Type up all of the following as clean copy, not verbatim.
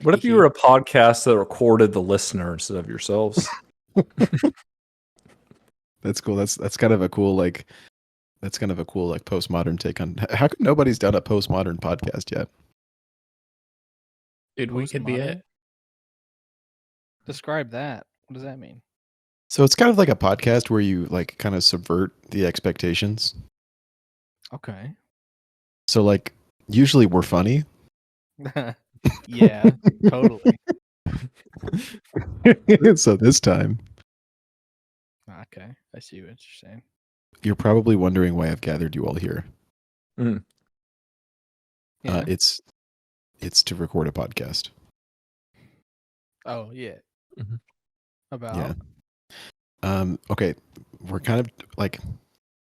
What if you were a podcast that recorded the listener instead of yourselves? That's cool. That's kind of a cool like postmodern take on. How come nobody's done a postmodern podcast yet? Dude, we could be it. Describe that. What does that mean? So it's kind of like a podcast where you like kind of subvert the expectations. Okay. So like usually we're funny. Yeah, totally. So this time, Okay, I see what you're saying. you're probably wondering why I've gathered you all here. Mm. Yeah. It's to record a podcast. Oh yeah. Mm-hmm. About. Yeah. Okay. We're kind of like,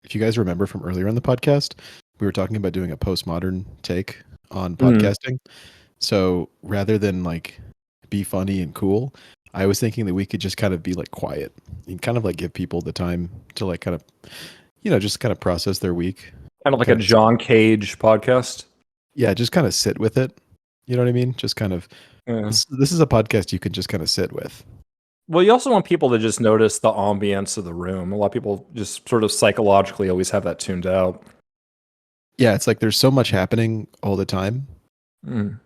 if you guys remember from earlier in the podcast, we were talking about doing a postmodern take on podcasting. So rather than like be funny and cool, I was thinking that we could just kind of be like quiet and kind of like give people the time to like kind of, just kind of process their week. Kind of like a John Cage podcast. Yeah, just kind of sit with it. You know what I mean? Just kind of, this is a podcast you can just kind of sit with. Well, you also want people to just notice the ambience of the room. A lot of people just sort of psychologically always have that tuned out. Yeah, it's like there's so much happening all the time. Mm.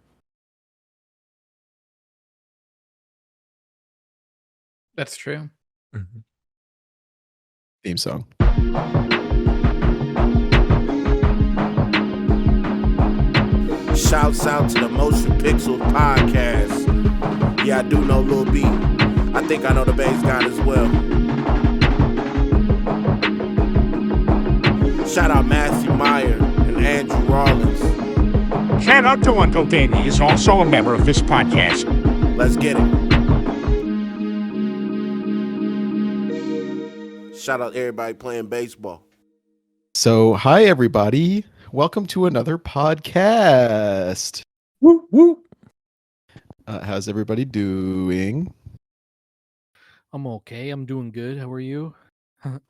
That's true. Mm-hmm. Theme song. Shouts out to the Motion Pixels podcast. Yeah, I do know Lil B. I think I know the bass guy as well. Shout out Matthew Meyer and Andrew Rollins. Shout out to Uncle Danny. He's also a member of this podcast. Let's get it. Shout out everybody playing baseball. So, hi everybody. Welcome to another podcast. Woo woo. How's everybody doing? I'm okay. I'm doing good. How are you?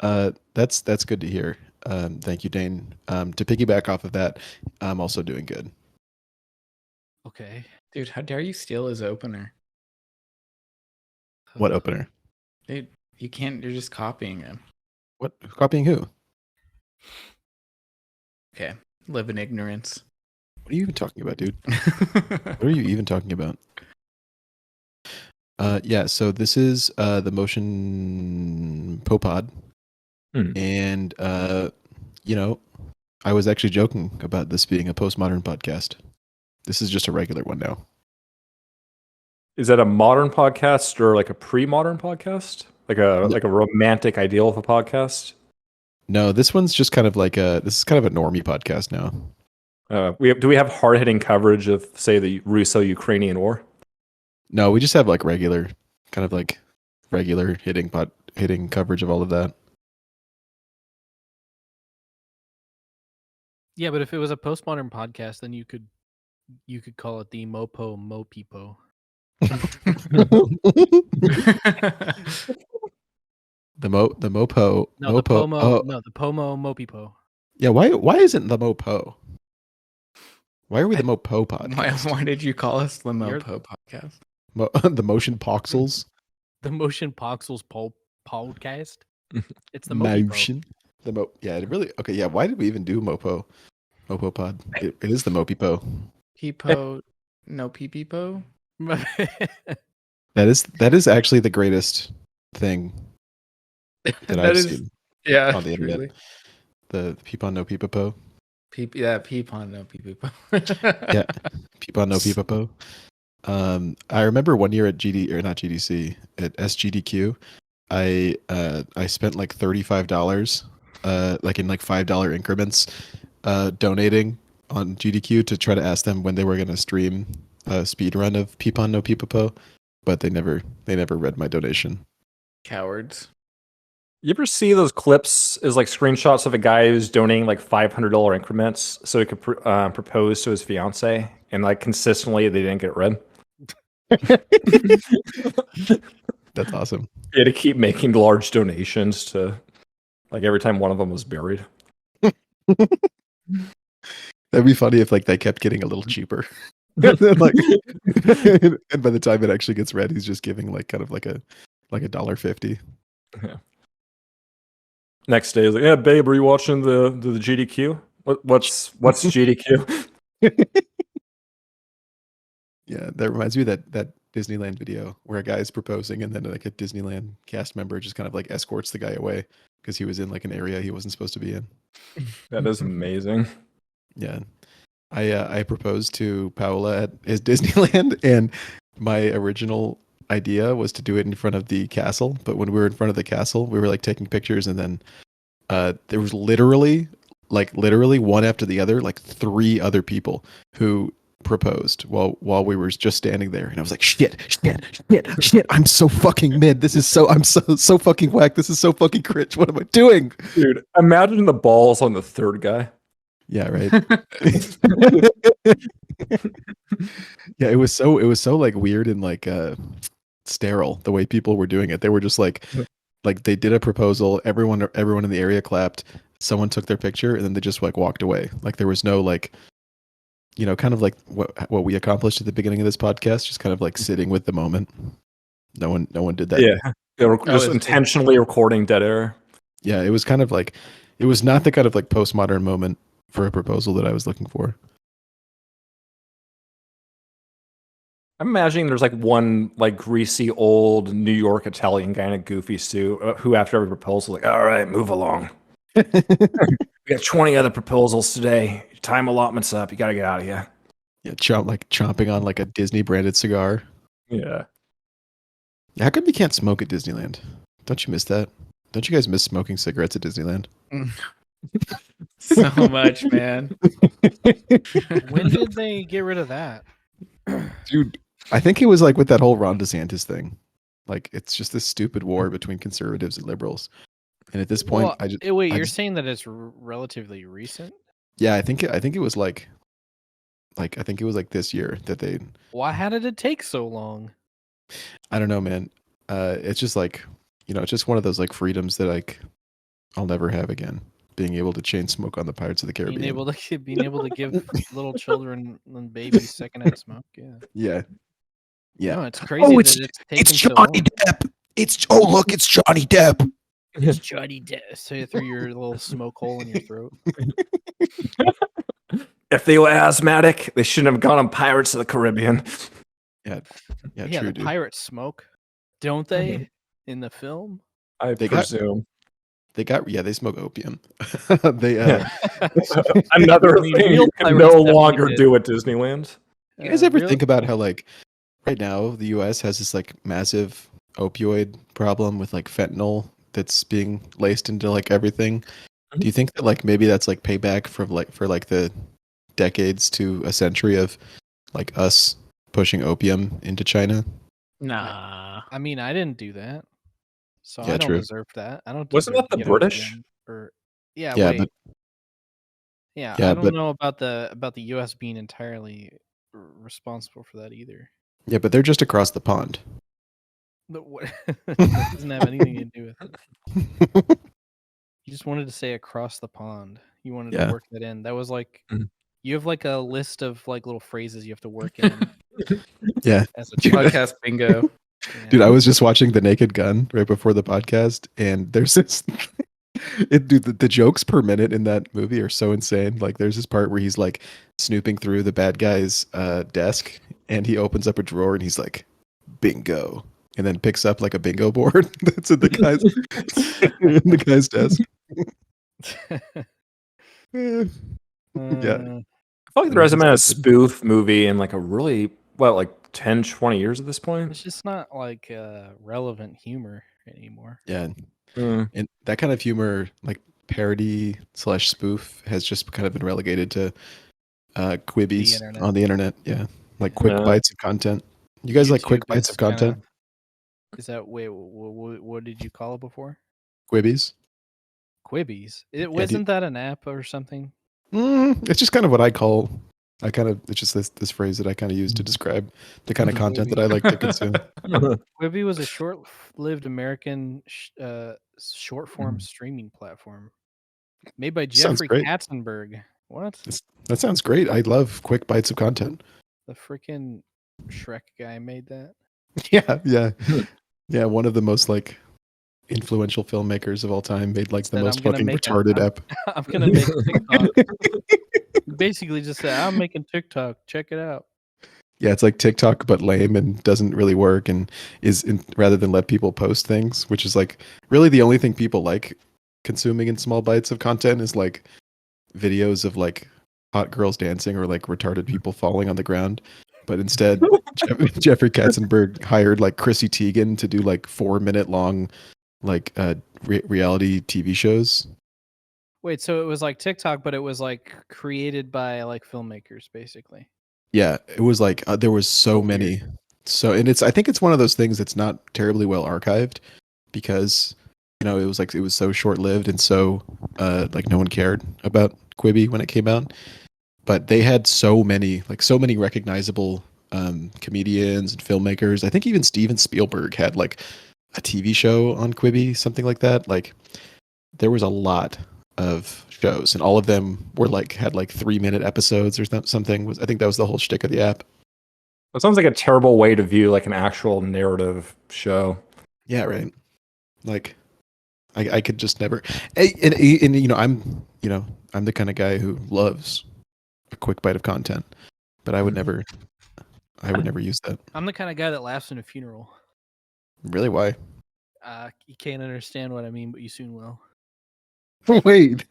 That's good to hear. Thank you, Dane. To piggyback off of that, I'm also doing good. Okay. Dude, how dare you steal his opener? What opener? Dude, you can't. You're just copying him. What? Copying who? Okay. Live in ignorance. What are you even talking about, dude? What are you even talking about? Yeah, so this is the Motion Popod. And I was actually joking about this being a postmodern podcast. This is just a regular one now. Is that a modern podcast or like a pre-modern podcast? Like a romantic ideal of a podcast? No, this one's just kind of like this is kind of a normie podcast now. Do we have hard-hitting coverage of, say, the Russo-Ukrainian war? No, we just have like regular hitting coverage of all of that. Yeah, but if it was a postmodern podcast, then you could call it the Mopo Mopipo. The Mopo. No, Mopo. the Pomo. Oh. No, the Pomo Mopipo. Yeah, why isn't the Mopo? Why are we the Mopo podcast? Why did you call us the Mopo podcast? The Motion Poxels. The Motion Poxels podcast. It's the Motion. Yeah, it really. Okay, yeah. Why did we even do Mopo Pod? It is the Mopipo. Peepo, no peepeepo. That is actually the greatest thing that I've seen. Yeah, on the internet. The Peepon no Peepapo. Peepon no peepeepo. Yeah, Peepon no Peepapo. I remember one year at GDC at SGDQ, I spent like $35, like in like $5 increments, donating on GDQ to try to ask them when they were going to stream a speed run of Peepon no Peepapo, but they never read my donation. Cowards. You ever see those clips as like screenshots of a guy who's donating like $500 increments so he could propose to his fiance, and like consistently they didn't get read? That's awesome. He had to keep making large donations to, like, every time one of them was buried. That'd be funny if like they kept getting a little cheaper. And then, like, and by the time it actually gets read, he's just giving like kind of like a $1.50. Next day, he's like, "Yeah, babe, are you watching the GDQ? What's GDQ?" Yeah, that reminds me of that Disneyland video where a guy is proposing and then like a Disneyland cast member just kind of like escorts the guy away because he was in like an area he wasn't supposed to be in. That is amazing. Yeah. I proposed to Paola at his Disneyland, and my original idea was to do it in front of the castle. But when we were in front of the castle, we were like taking pictures, and then there was literally one after the other, like 3 other people who proposed while we were just standing there, and I was like, shit, I'm so fucking mid. I'm so fucking whack. This is so fucking cringe. What am I doing? Dude, imagine the balls on the third guy. Yeah, right. Yeah, it was so like weird and like sterile the way people were doing it. They were just like they did a proposal, everyone in the area clapped, someone took their picture, and then they just like walked away. Like there was no like, kind of like what we accomplished at the beginning of this podcast, just kind of like sitting with the moment. No one did that. Yeah. They were just intentionally recording dead air. Yeah, it was kind of like, it was not the kind of like postmodern moment for a proposal that I was looking for. I'm imagining there's like one like greasy old New York Italian guy in a goofy suit who after every proposal like, all right, move along. We got 20 other proposals today. Time allotment's up. You gotta get out of here. Yeah, chomping on like a Disney branded cigar. Yeah. How come you can't smoke at Disneyland? Don't you miss that? Don't you guys miss smoking cigarettes at Disneyland? So much, man. When did they get rid of that? Dude, I think it was like with that whole Ron DeSantis thing. Like it's just this stupid war between conservatives and liberals. And at this point, Well, wait, you're saying that it's relatively recent? Yeah, I think it was like I think it was like this year that they. Why? How did it take so long? I don't know, man. It's just like, it's just one of those like freedoms that like I'll never have again. Being able to chain smoke on the Pirates of the Caribbean. Being able to give little children and babies secondhand smoke. Yeah. Yeah. No, it's crazy. It's Johnny Depp. Look, it's Johnny Depp. It's Johnny Depp. So through your little smoke hole in your throat. If they were asthmatic, they shouldn't have gone on Pirates of the Caribbean. Yeah, Yeah, true, the dude. pirates smoke, don't they? In the film, I presume. They smoke opium. They Another I mean, thing real you can pirates no definitely longer did. do at Disneyland. You guys ever think about how like right now the US has this like massive opioid problem with like fentanyl that's being laced into like everything? Do you think that like maybe that's like payback for the decades to a century of like us pushing opium into China? Nah. I mean, I didn't do that, so Yeah, I don't true. deserve that. I don't. Wasn't deserve that to the get British? opium yeah, Yeah, wait. but Yeah, Yeah, I don't but- know about the U.S. being entirely responsible for that either. yeah, but they're just across the pond. But what that doesn't have anything to do with it. You just wanted to say across the pond. You wanted Yeah. to work that in. That was like Mhm. you have like a list of like little phrases you have to work in Yeah. as a Dude, child. Podcast bingo. Yeah. Dude, I was just watching The Naked Gun right before the podcast, and there's this. Dude, the jokes per minute in that movie are so insane. Like, there's this part where he's like snooping through the bad guy's desk, and he opens up a drawer, and he's like, "Bingo," and then picks up like a bingo board that's in the guy's desk. Yeah. I feel like there hasn't been a spoof movie in like a really, like 10, 20 years at this point. It's just not like relevant humor anymore. Yeah, Mm. and that kind of humor, like parody / spoof, has just kind of been relegated to quibbies internet. on the internet. Yeah, like quick Yeah. bites of content. You guys like quick YouTube bites is of content? kinda- Is that wait? What did you call it before? Quibbies? Quibbies. It wasn't that an app or something? It's just kind of what I call. It's just this phrase that I kind of use to describe the kind of content that I like to consume. Quibi was a short-lived American short-form streaming platform made by Sounds Jeffrey great. Katzenberg. What? That sounds great. I love quick bites of content. The freaking Shrek guy made that. Yeah. One of the most like influential filmmakers of all time made like the Said, most "I'm gonna fucking make a- retarded app. I'm gonna make TikTok. Basically, just say I'm making TikTok. Check it out. Yeah, it's like TikTok but lame and doesn't really work, and rather than let people post things, which is like really the only thing people like consuming in small bites of content is like videos of like hot girls dancing or like retarded people falling on the ground. But instead, Jeffrey Katzenberg hired like Chrissy Teigen to do like 4-minute long like reality TV shows. Wait, so it was like TikTok, but it was like created by like filmmakers, basically. Yeah, it was like there was so Weird. many. So and I think it's one of those things that's not terribly well archived because it was so short-lived and so like no one cared about Quibi when it came out. But they had so many recognizable comedians and filmmakers. I think even Steven Spielberg had like a TV show on Quibi, something like that. Like there was a lot of shows, and all of them were like had like 3-minute episodes or something. I think that was the whole shtick of the app. That sounds like a terrible way to view like an actual narrative show. Yeah, right. Like I could just never. And I'm the kind of guy who loves a quick bite of content, but I would never use that. I'm the kind of guy that laughs in a funeral. Really? Why? You can't understand what I mean, but you soon will. Wait.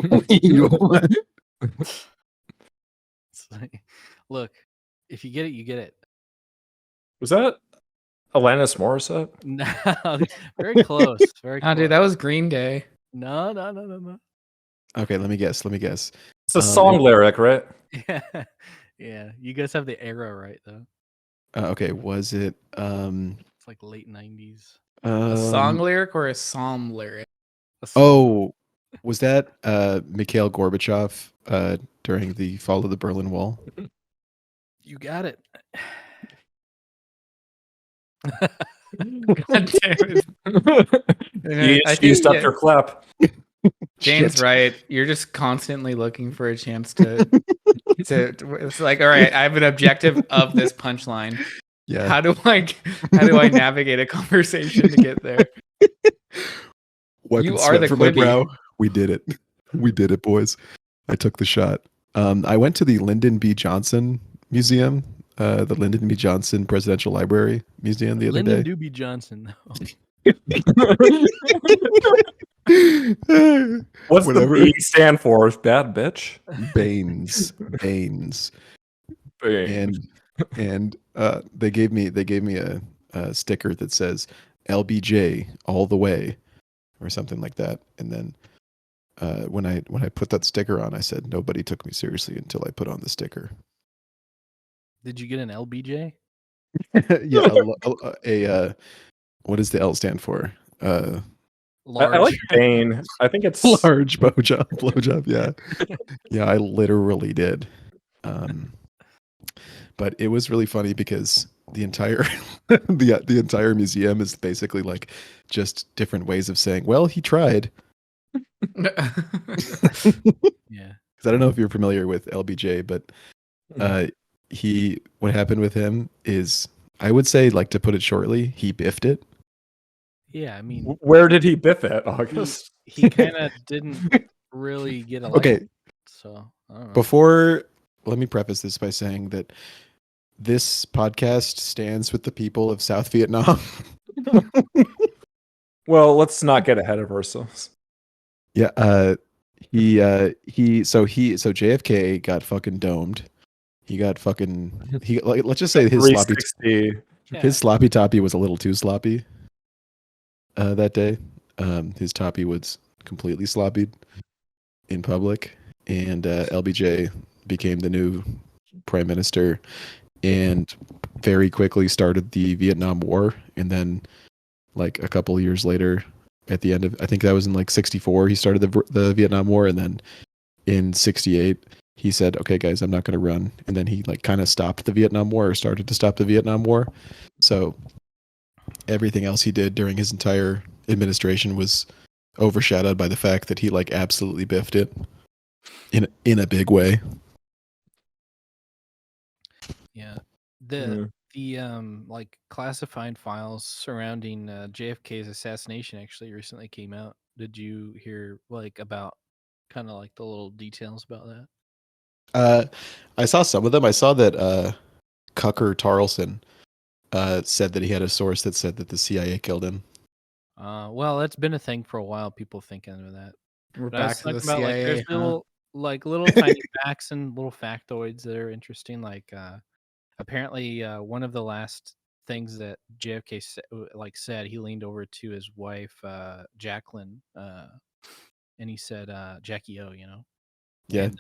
It's like, look, if you get it, you get it. Was that Alanis Morissette? No, very close. Very Oh, close. dude, that was Green Day. No. Okay, let me guess. It's a song lyric, right? Yeah. You guys have the era right though. Okay, was it It's like late 90s. A song lyric or a psalm lyric? Oh, was that Mikhail Gorbachev during the fall of the Berlin Wall? You got it. God damn it. You I think used up your clap. Jane's Shit. right. You're just constantly looking for a chance to it's like, all right, I have an objective of this punchline. Yeah. How do I navigate a conversation to get there? Wiping You are sweat the from my Quibi. brow. We did it. We did it, boys. I took the shot. I went to the Lyndon B. Johnson Museum, the Lyndon B. Johnson Presidential Library Museum the other Lyndon day. Doobie Johnson. What's Whatever. the B stand for? Bad bitch. Baines. And they gave me a sticker that says LBJ all the way or something like that. And then when I put that sticker on, I said nobody took me seriously until I put on the sticker. Did you get an LBJ? Yeah, what does the L stand for? I like Bane. I think it's Large blowjob. Yeah, yeah, I literally did. But it was really funny because the entire the entire museum is basically like just different ways of saying, well, he tried. Yeah. Because I don't know if you're familiar with LBJ, but what happened with him is, I would say, like, to put it shortly, he biffed it. Yeah, I mean, where did he biff it, August? he kind of didn't really get elected. Okay, So, I don't know. before, let me preface this by saying that this podcast stands with the people of South Vietnam. Well, let's not get ahead of ourselves. Yeah, so JFK got fucking domed. He got fucking like, let's just say his sloppy 360. Yeah. his sloppy toppy was a little too sloppy that day. His toppy was completely sloppied in public, and LBJ became the new prime minister and very quickly started the Vietnam War. And then, like, a couple of years later, at the end of, I think that was in like 64, he started the Vietnam War. And then in 68, he said, okay, guys, I'm not going to run. And then he like kind of stopped the Vietnam War, or started to stop the Vietnam War. So everything else he did during his entire administration was overshadowed by the fact that he like absolutely biffed it in a big way. Yeah. Mm. The like classified files surrounding JFK's assassination actually recently came out. Did you hear like about kind of like the little details about that? I saw some of them. I saw that Cucker Tarleson said that he had a source that said that the CIA killed him. Well, that's been a thing for a while. People thinking of that. We're But I was back to the talking about like there's CIA, huh? little tiny facts and little factoids that are interesting. Like apparently one of the last things that JFK said, he leaned over to his wife Jacqueline, and he said Jackie O, you know. Yeah. And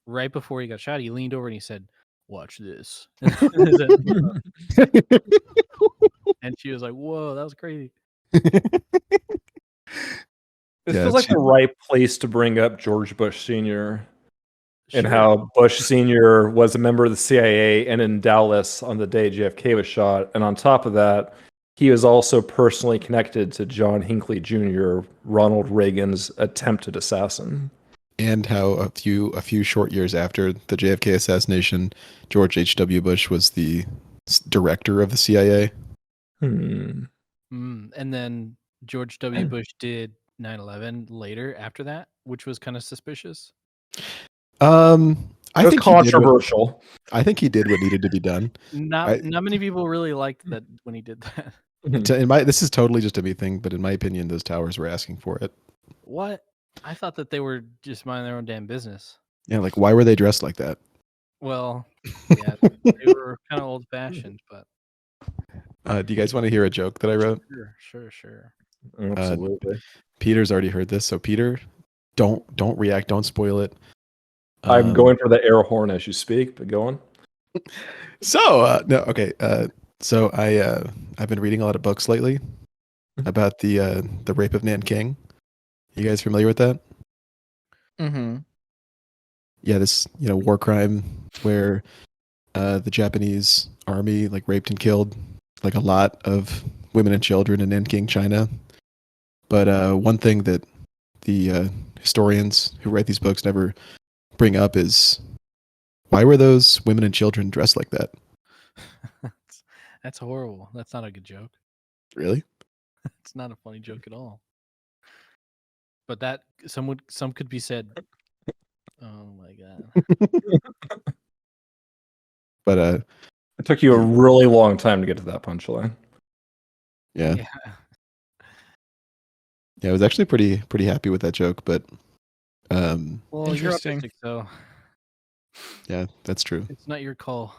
right before he got shot, he leaned over and he said, "Watch this." And she was like, "Whoa, that was crazy." This Yeah, feels like she- the right place to bring up George Bush Sr. and Sure. how Bush Sr. was a member of the CIA and in Dallas on the day JFK was shot. And on top of that, he was also personally connected to John Hinckley Jr., Ronald Reagan's attempted assassin. and how a few short years after the JFK assassination, George H.W. Bush was the director of the CIA. Hmm. And then George W. Bush did 9/11 later after that, which was kind of suspicious. I It was think he did what, controversial. I think he did what needed to be done. Not many people really liked that when he did that. This is totally just a me thing, but in my opinion, those towers were asking for it. What? I thought that they were just minding their own damn business. Yeah, like why were they dressed like that? Well, yeah, they were kind of old fashioned, but Do you guys want to hear a joke that I wrote? sure. Absolutely. Peter's already heard this, so Peter, don't react, don't spoil it. I'm going for the air horn as you speak, but go on. So no, okay. So I've been reading a lot of books lately about the rape of Nanking. You guys familiar with that? Mm-hmm. Yeah, this war crime where the Japanese army like raped and killed like a lot of women and children in Nanking, China. But one thing that the historians who write these books never bring up is why were those women and children dressed like that? That's horrible. That's not a good joke. Really? It's not a funny joke at all. But that some could be said. Oh my god. But It took you a really long time to get to that punchline. yeah. Yeah. Yeah, I was actually pretty happy with that joke, but Well, you're Interesting. autistic, so yeah, that's true. it's not your call.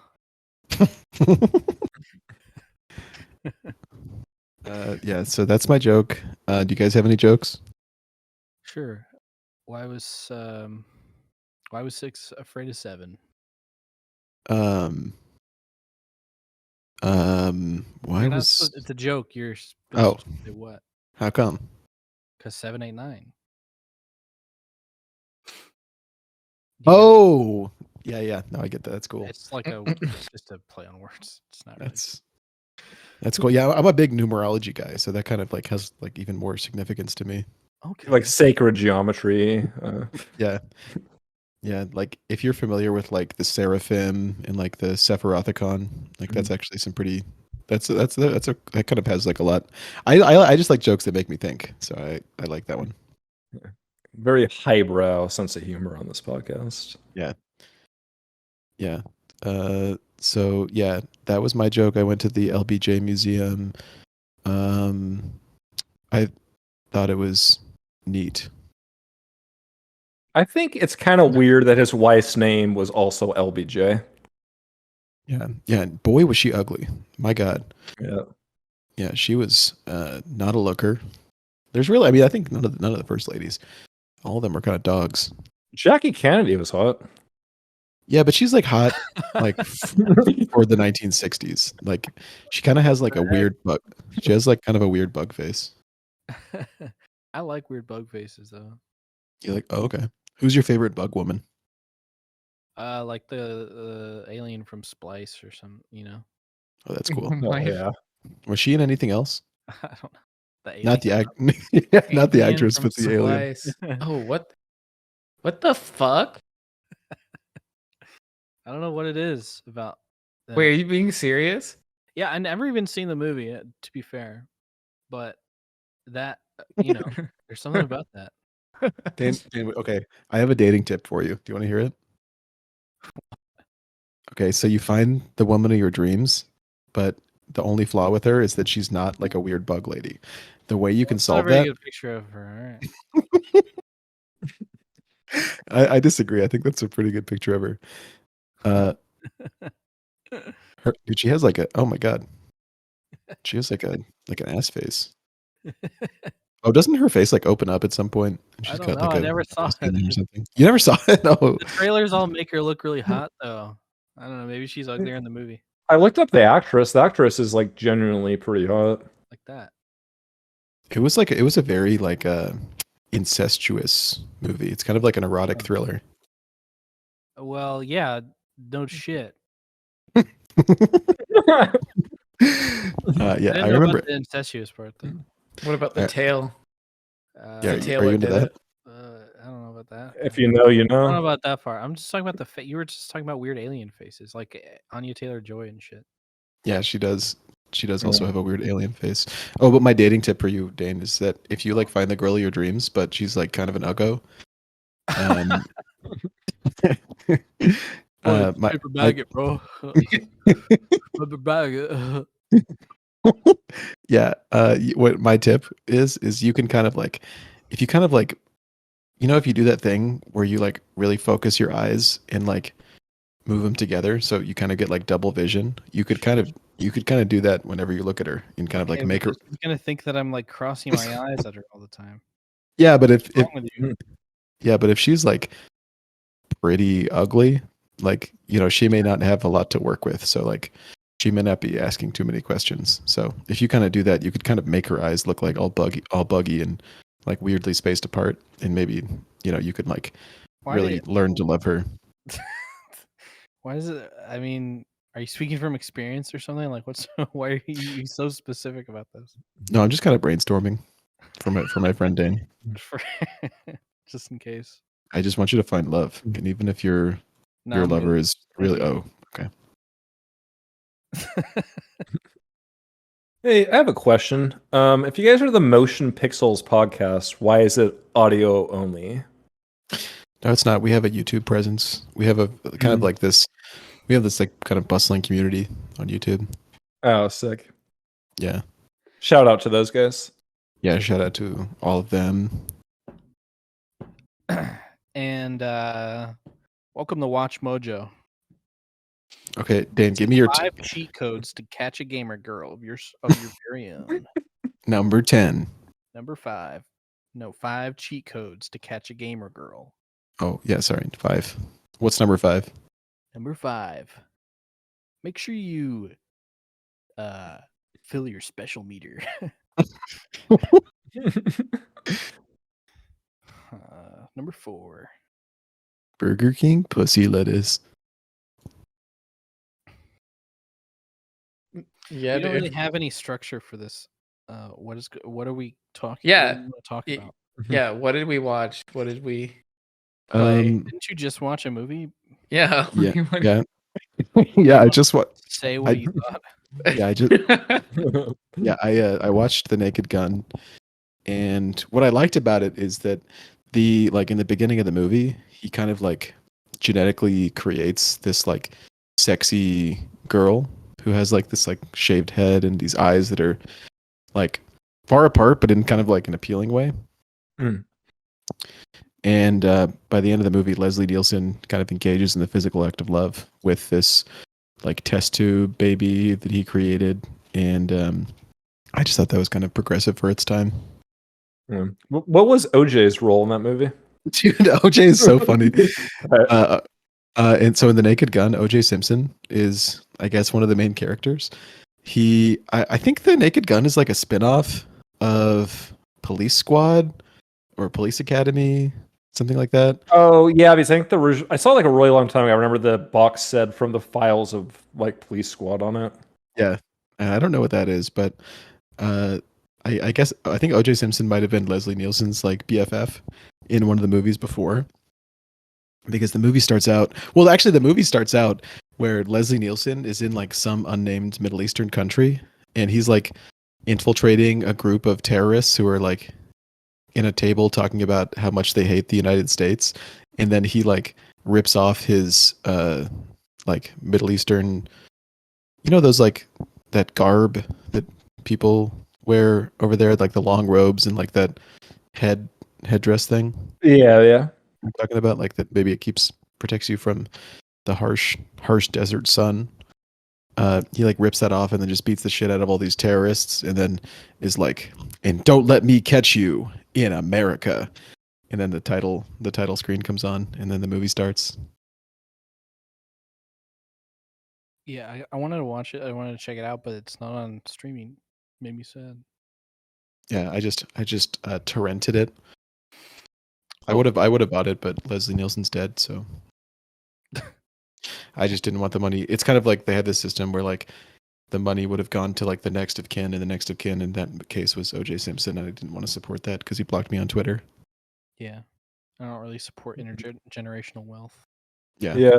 Yeah, so that's my joke. Do you guys have any jokes? Sure. Why was 6 afraid of 7? Why You're not was supposed- it's a joke. You're supposed Oh. to say what? how come? Because 7, 8, 9. Oh, yeah. No, I get that. That's cool. It's like just a play on words. It's not really. That's cool. Yeah, I'm a big numerology guy, so that kind of like has like even more significance to me. Okay. Like sacred geometry. Yeah. Yeah, like if you're familiar with like the seraphim and like the Sephirothicon, like that's actually some pretty that kind of has like a lot. I just like jokes that make me think. So I like that one. Very highbrow sense of humor on this podcast. Yeah. So yeah, that was my joke. I went to the LBJ museum. I thought it was neat. I think it's kind of weird that his wife's name was also LBJ. Yeah. Boy, was she ugly. My God. Yeah. Yeah, she was not a looker. There's really, I mean, I think none of the first ladies, all of them were kind of dogs. Jackie Kennedy was hot. Yeah, but she's like hot, like for the 1960s. Like she kind of has like a weird bug. She has like kind of a weird bug face. I like weird bug faces though. You're like, oh, okay. Who's your favorite bug woman? Like the alien from Splice or some, you know. Oh, that's cool. Oh, yeah. Was she in anything else? I don't know. The alien. Not the act, not the Alien actress, from but the alien. Splice. Oh, what the fuck? I don't know what it is about Wait, are you being serious? Yeah, I never even seen the movie, to be fair, but that there's something about that. Dan, okay, I have a dating tip for you. Do you want to hear it? Okay, so you find the woman of your dreams, but the only flaw with her is that she's not like a weird bug lady. The way you can That's not a solve very that, good picture of her. I disagree. I think that's a pretty good picture of her. All Dude, she has like a, oh my god, she has like an ass face. Oh, doesn't her face like open up at some point? And I she's don't got know. like I a never saw skin it. or something. You never saw it? No. The trailers all make her look really hot, though. I don't know. Maybe she's uglier in the movie, I looked up the actress. The actress is like genuinely pretty hot. like that. It was a very like incestuous movie. It's kind of like an erotic thriller. Well, yeah, no shit. Yeah, I didn't I know remember. about the incestuous part, though. What about the tail? Yeah, The tail are you that into did that? it. I don't know about that. If you know, you I don't know know. about that part. I'm just talking about you were just talking about weird alien faces, like Anya Taylor-Joy and shit. Yeah, she does. She does also Yeah. have a weird alien face. Oh, but my dating tip for you, Dane, is that if you like find the girl of your dreams, but she's like kind of an uggo, Paper bag it, bro. Paper bag it. yeah. What my tip is you can kind of like, if you kind of like, if you do that thing where you like really focus your eyes and like move them together, so you kind of get like double vision. You could kind of do that whenever you look at her and kind of like Okay, make her. but she's gonna think that I'm like crossing my eyes at her all the time. Yeah, but if What's wrong with you? yeah, but if she's like pretty ugly, like she may not have a lot to work with, so like she may not be asking too many questions. So if you kind of do that, you could kind of make her eyes look like all buggy and like weirdly spaced apart, and maybe you could like really learn to love her. Why is it? I mean, are you speaking from experience or something? Like, why are you so specific about this? No, I'm just kind of brainstorming for my friend Dane. Just in case. I just want you to find love, and even if your lover is really okay. Hey, I have a question. If you guys are the Motion Pixels podcast, why is it audio only? No, it's not. We have a YouTube presence. We have a kind of like this. We have this like kind of bustling community on YouTube. Oh, sick. Yeah. Shout out to those guys. Yeah, shout out to all of them. And welcome to Watch Mojo. Okay, Dan, give me your 5 cheat codes to catch a gamer girl of your very own. number 10. Number 5. No, 5 cheat codes to catch a gamer girl. Oh, yeah, sorry. 5. What's number 5? Number 5. Make sure you fill your special meter. Number 4. Burger King pussy lettuce. Yeah, We don't dude. really have any structure for this. What are we talking? Yeah. What do you want to talk about? Yeah, what did we watch? What did we play? Didn't you just watch a movie? Yeah. Yeah, yeah. Yeah, I just Say what you thought. Yeah, I watched The Naked Gun, and what I liked about it is that in the beginning of the movie, he kind of like genetically creates this like sexy girl who has like this like shaved head and these eyes that are like far apart but in kind of like an appealing way. Mm. And by the end of the movie, Leslie Nielsen kind of engages in the physical act of love with this like test tube baby that he created, and I just thought that was kind of progressive for its time. What was OJ's role in that movie? Dude, OJ is so funny. And so in The Naked Gun, OJ Simpson is, I guess, one of the main characters. I think The Naked Gun is like a spinoff of Police Squad or Police Academy, something like that. Oh yeah, because I think I saw it like a really long time ago. I remember the box said "From the Files of like Police Squad" on it. Yeah, I don't know what that is, but I guess I think OJ Simpson might have been Leslie Nielsen's like BFF in one of the movies before. because the movie starts out. Well, actually, the movie starts out where Leslie Nielsen is in like some unnamed Middle Eastern country, and he's like infiltrating a group of terrorists who are like in a table talking about how much they hate the United States, and then he like rips off his like Middle Eastern, those like that garb that people wear over there, like the long robes and like that headdress thing. Yeah. I'm talking about, like, that maybe it protects you from the harsh desert sun. He like rips that off and then just beats the shit out of all these terrorists, and then is like, "And don't let me catch you in America." And then the title screen comes on, and then the movie starts. Yeah, I wanted to watch it. I wanted to check it out, but it's not on streaming. Made me sad. Yeah, I just torrented it. I would have bought it, but Leslie Nielsen's dead, so I just didn't want the money. It's kind of like they had this system where like the money would have gone to like the next of kin, and the next of kin in that case was O.J. Simpson, and I didn't want to support that because he blocked me on Twitter. Yeah, I don't really support intergenerational wealth. Yeah.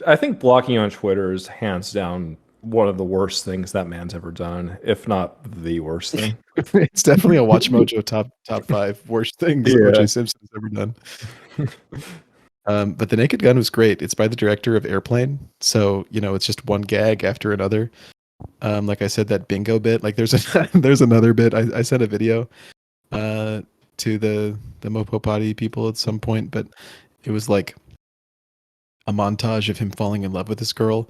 I think blocking on Twitter is hands down one of the worst things that man's ever done, if not the worst thing. It's definitely a Watch Mojo top 5 worst things Yeah. O.J. Simpson has ever done. But The Naked Gun was great. It's by the director of Airplane, so it's just one gag after another. Like I said, that bingo bit. Like there's another bit. I sent a video to the Mopo Potty people at some point, but it was like a montage of him falling in love with this girl,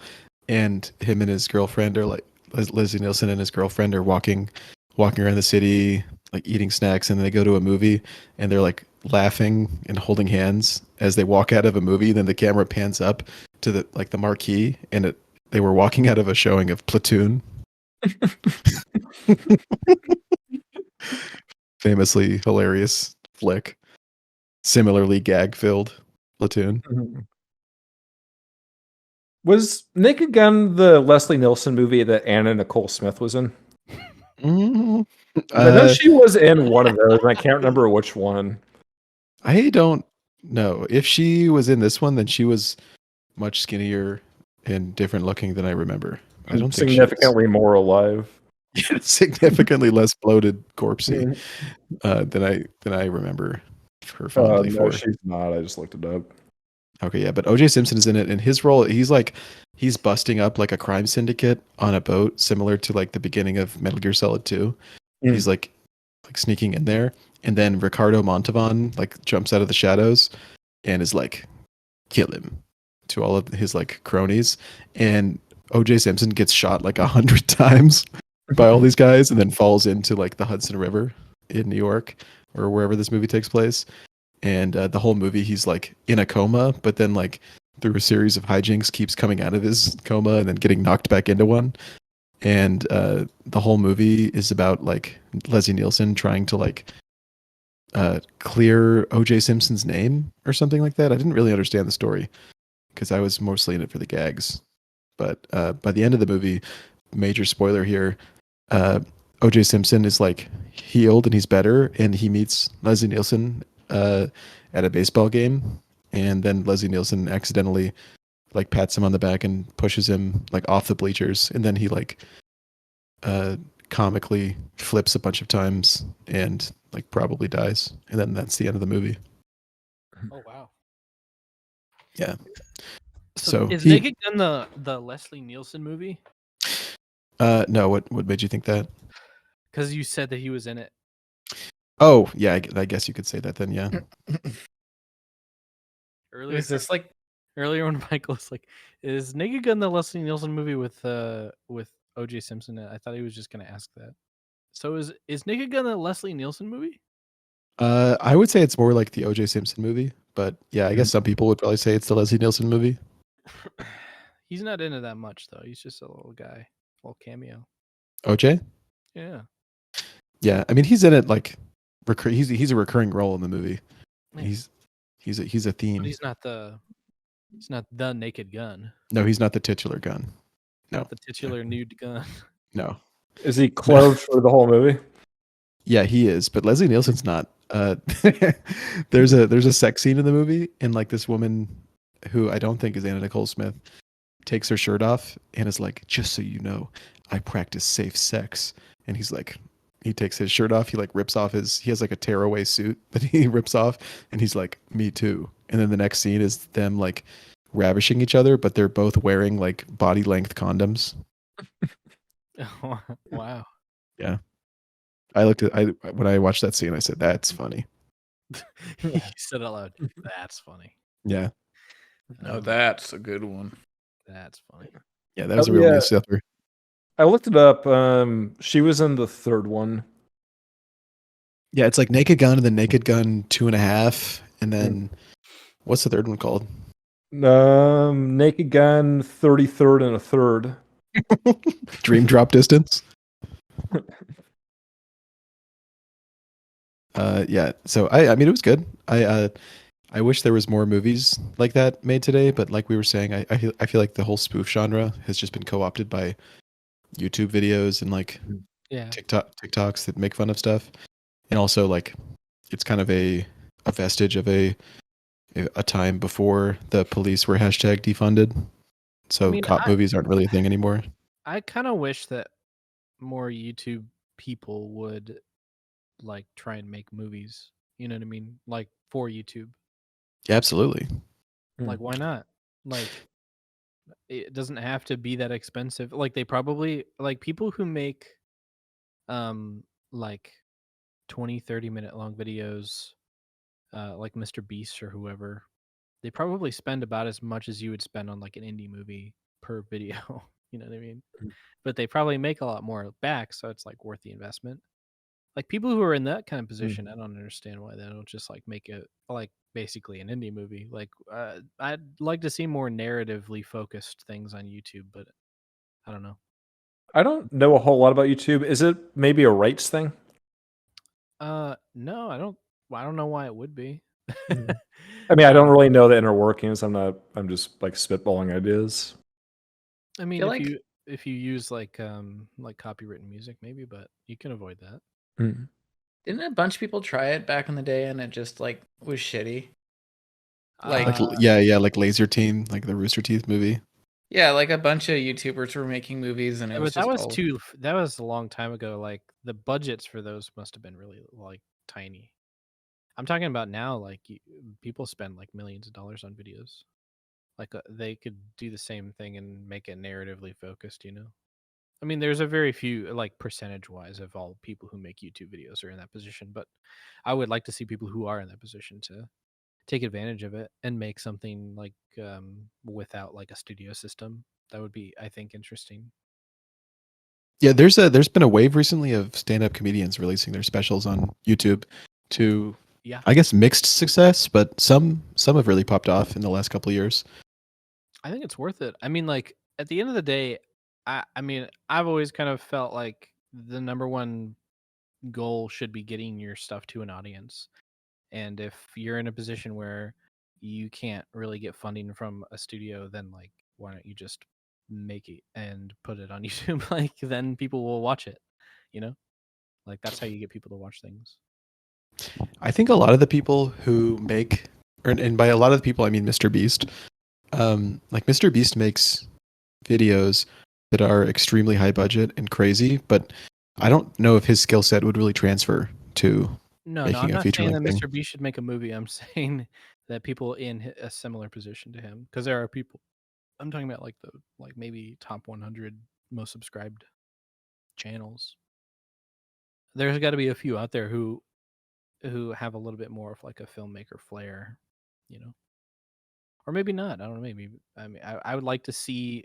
and him and his girlfriend are like Leslie Nielsen and his girlfriend are walking around the city, like eating snacks, and then they go to a movie and they're like laughing and holding hands as they walk out of a movie. Then the camera pans up to the marquee, and they were walking out of a showing of Platoon. Famously hilarious flick. Similarly gag filled Platoon. Was Naked Gun the Leslie Nielsen movie that Anna Nicole Smith was in? I know she was in one of those, and I can't remember which one. I don't know. If she was in this one, then she was much skinnier and different looking than I remember. I don't think significantly more alive. Significantly less bloated, corpsey than I remember her fondly No, for. she's not. I just looked it up. Okay, yeah, but O.J. Simpson is in it, and his role, he's busting up like a crime syndicate on a boat, similar to like the beginning of Metal Gear Solid 2. He's like sneaking in there, and then Ricardo Montalban like jumps out of the shadows and is like, "Kill him," to all of his like cronies, and O.J. Simpson gets shot like 100 times by all these guys, and then falls into like the Hudson River in New York or wherever this movie takes place. And the whole movie, he's like in a coma, but then like through a series of hijinks, keeps coming out of his coma and then getting knocked back into one. And the whole movie is about like Leslie Nielsen trying to like clear O.J. Simpson's name or something like that. I didn't really understand the story because I was mostly in it for the gags. But by the end of the movie, major spoiler here, O.J. Simpson is like healed and he's better, and he meets Leslie Nielsen at a baseball game, and then Leslie Nielsen accidentally like pats him on the back and pushes him like off the bleachers, and then he like comically flips a bunch of times and like probably dies, and then that's the end of the movie. Oh wow! Yeah. So is he, Naked Gun the Leslie Nielsen movie? No. What made you think that? Because you said that he was in it. Oh yeah, I guess you could say that then. Yeah. Earlier, is this like earlier when Michael was like, "Is Naked Gun the Leslie Nielsen movie with O.J. Simpson?" I thought he was just going to ask that. So is Naked Gun the Leslie Nielsen movie? I would say it's more like the O.J. Simpson movie, but yeah, I guess some people would probably say it's the Leslie Nielsen movie. He's not into that much though. He's just a little guy, little cameo. O.J. Yeah. Yeah, I mean he's in it like he's a recurring role in the movie. Yeah. He's a theme. But he's not the Naked Gun. No, he's not the titular gun. No, not the titular nude gun. No. Is he clothed for the whole movie? Yeah, he is, but Leslie Nielsen's not. There's a sex scene in the movie, and like this woman who I don't think is Anna Nicole Smith, takes her shirt off and is like, "Just so you know, I practice safe sex." And he's like, he takes his shirt off. He like rips off he has like a tearaway suit that he rips off, and he's like, "Me too." And then the next scene is them like ravishing each other, but they're both wearing like body length condoms. Wow. Yeah. When I watched that scene, I said, "That's funny." You said it out loud. That's funny. Yeah. No, that's a good one. That's funny. Yeah, that was Oh, a real yeah. news stuffer. I looked it up. She was in the third one. Yeah, it's like Naked Gun and then Naked Gun 2.5, and then what's the third one called? Naked Gun, 33rd and a third. Dream Drop Distance. Yeah. So I mean, it was good. I wish there was more movies like that made today, but like we were saying, I feel like the whole spoof genre has just been co-opted by YouTube videos and like Yeah. TikToks that make fun of stuff, and also like it's kind of a vestige of a time before the police were hashtag defunded. So I mean, cop movies aren't really a thing anymore. I kind of wish that more YouTube people would like try and make movies. You know what I mean? Like for YouTube. Yeah, absolutely. Like why not? Like it doesn't have to be that expensive. Like they probably like people who make like 20-30 minute long videos like Mr. Beast or whoever, they probably spend about as much as you would spend on like an indie movie per video. You know what I mean? But they probably make a lot more back, so it's like worth the investment. Like people who are in that kind of position, I don't understand why they don't just like make it like basically an indie movie. Like I'd like to see more narratively focused things on YouTube, but I don't know. I don't know a whole lot about YouTube. Is it maybe a rights thing? No, I don't. Well, I don't know why it would be. I mean, I don't really know the inner workings. I'm just like spitballing ideas. I mean, feel if like- you use like copywritten music, maybe, but you can avoid that. Didn't a bunch of people try it back in the day and it just like was shitty? Like, Like Laser Team, like the Rooster Teeth movie. yeah, like a bunch of YouTubers were making movies and it Yeah, was but that just was all... that was a long time ago. Like the budgets for those must have been really like tiny. I'm talking about now. Like people spend like millions of dollars on videos. Like they could do the same thing and make it narratively focused. You know, I mean, there's a very few like percentage wise of all people who make YouTube videos are in that position. But I would like to see people who are in that position to take advantage of it and make something like without like a studio system. That would be, I think, interesting. Yeah, there's been a wave recently of stand-up comedians releasing their specials on YouTube to, Yeah. I guess, mixed success, but some have really popped off in the last couple of years. I think it's worth it. I mean, like at the end of the day, I mean, I've always kind of felt like the number one goal should be getting your stuff to an audience. And if you're in a position where you can't really get funding from a studio, then like why don't you just make it and put it on YouTube? Like then people will watch it, you know? Like that's how you get people to watch things. I think a lot of the people who make, and by a lot of the people I mean Mr. Beast, like Mr. Beast makes videos that are extremely high budget and crazy, but I don't know if his skill set would really transfer to No, making I'm a not feature saying length that thing. Mr. Beast should make a movie. I'm saying that people in a similar position to him, because there are people. I'm talking about like the maybe top 100 most subscribed channels. There's got to be a few out there who have a little bit more of like a filmmaker flair, you know, or maybe not. I don't know. Maybe I mean I would like to see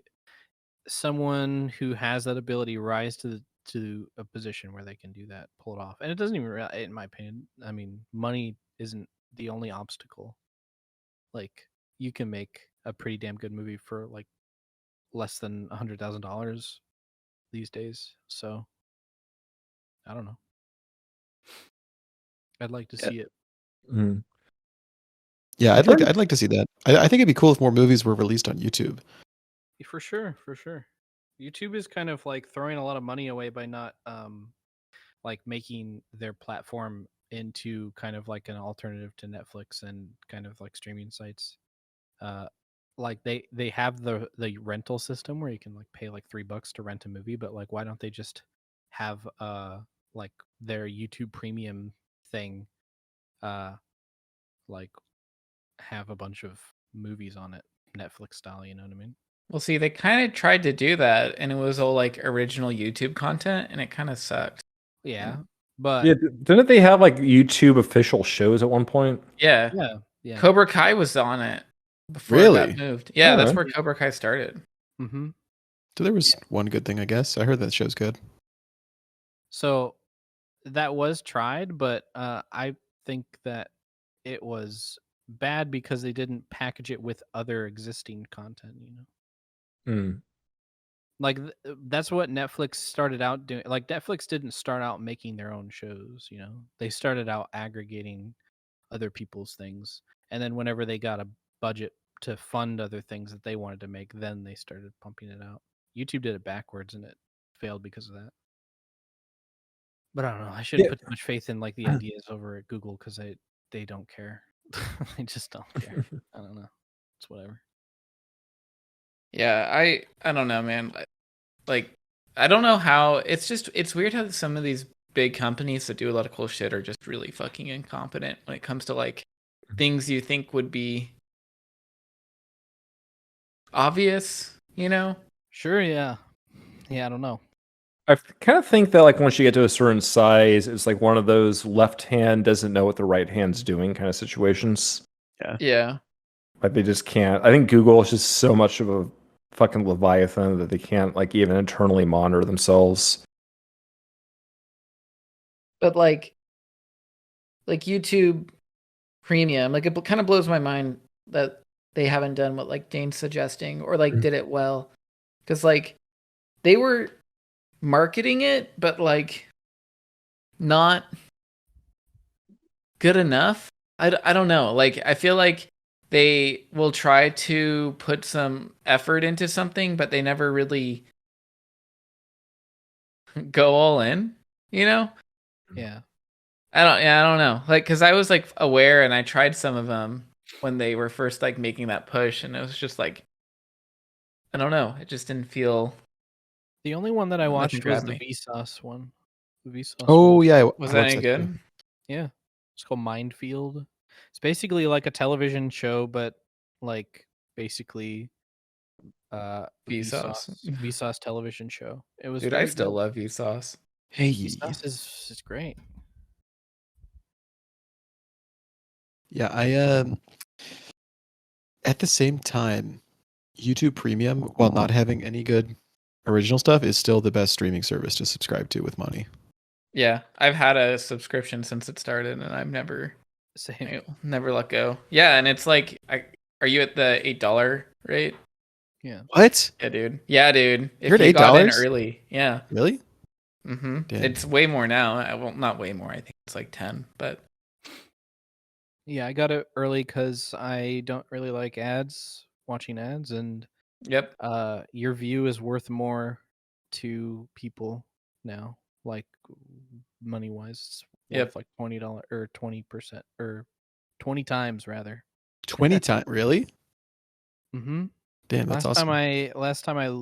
someone who has that ability rise to a position where they can do that, pull it off. And it doesn't even, in my opinion, I mean, money isn't the only obstacle. Like you can make a pretty damn good movie for like less than $100,000 these days. So I don't know. I'd like to see it. Yeah, I'd like to see that. I think it'd be cool if more movies were released on YouTube. For sure, for sure. YouTube is kind of like throwing a lot of money away by not like making their platform into kind of like an alternative to Netflix and kind of like streaming sites. like they have the rental system where you can like pay like $3 to rent a movie, but like why don't they just have like their YouTube Premium thing like have a bunch of movies on it, Netflix style, you know what I mean? Well, see, they kind of tried to do that, and it was all like original YouTube content, and it kind of sucked. Yeah. But Yeah, didn't they have like YouTube official shows at one point? Yeah, yeah. Cobra Kai was on it before it Really? got moved. Yeah, that's Alright. where Cobra Kai started. Mm-hmm. So there was one good thing, I guess. I heard that show's good. So that was tried, but I think that it was bad because they didn't package it with other existing content, you know. Hmm. Like that's what Netflix started out doing. Like Netflix didn't start out making their own shows, you know. They started out aggregating other people's things, and then whenever they got a budget to fund other things that they wanted to make, then they started pumping it out. YouTube did it backwards, and it failed because of that. But I don't know. I shouldn't Yeah. put too much faith in like the ideas over at Google because they don't care. They just don't care. I don't know. It's whatever. Yeah, I don't know, man. Like, I don't know how. It's weird how some of these big companies that do a lot of cool shit are just really fucking incompetent when it comes to like things you think would be obvious, you know? Sure. Yeah. Yeah. I don't know. I kind of think that like once you get to a certain size, it's like one of those left hand doesn't know what the right hand's doing kind of situations. Yeah. Like they just can't. I think Google is just so much of a fucking leviathan that they can't like even internally monitor themselves. But like YouTube Premium, like it kind of blows my mind that they haven't done what like Dane's suggesting or like did it well. Cuz like they were marketing it but like not good enough. I don't know. Like I feel like they will try to put some effort into something but they never really go all in, you know? Yeah. I don't know. Like cuz I was like aware and I tried some of them when they were first like making that push and it was just like I don't know. It just didn't feel The only one that I Nothing watched was grabbed the me. Vsauce one. The Vsauce Oh one. yeah, was I that watched any that good? too. Yeah. It's called Mindfield. It's basically like a television show, but like basically Vsauce. Vsauce television show. It was Dude, I very still good. love Vsauce. Hey, Vsauce is great. yeah, I at the same time, YouTube Premium, while not having any good original stuff, is still the best streaming service to subscribe to with money. Yeah, I've had a subscription since it started and I've never Same. never let go. Yeah, and it's like are you at the $8 rate? Yeah. What? Yeah, dude. Yeah, dude. If You're at you got in $8? early. Yeah. Really? Mhm. Damn. It's way more now. Well, not way more. I think it's like 10, but Yeah, I got it early because I don't really like watching ads, and yep. your view is worth more to people now, like money wise. It's Yep. worth like $20 or 20% or 20 times rather. 20 times? Really? Mm-hmm. Damn, that's awesome. Last time I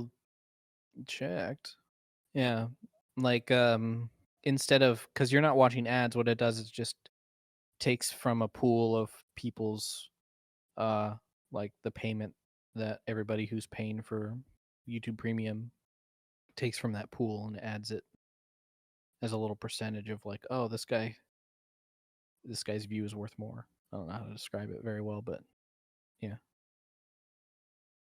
checked, yeah, like instead of because you're not watching ads, what it does is just takes from a pool of people's like the payment that everybody who's paying for YouTube Premium takes from that pool and adds it as a little percentage of like, oh, this guy's view is worth more. I don't know how to describe it very well, but yeah.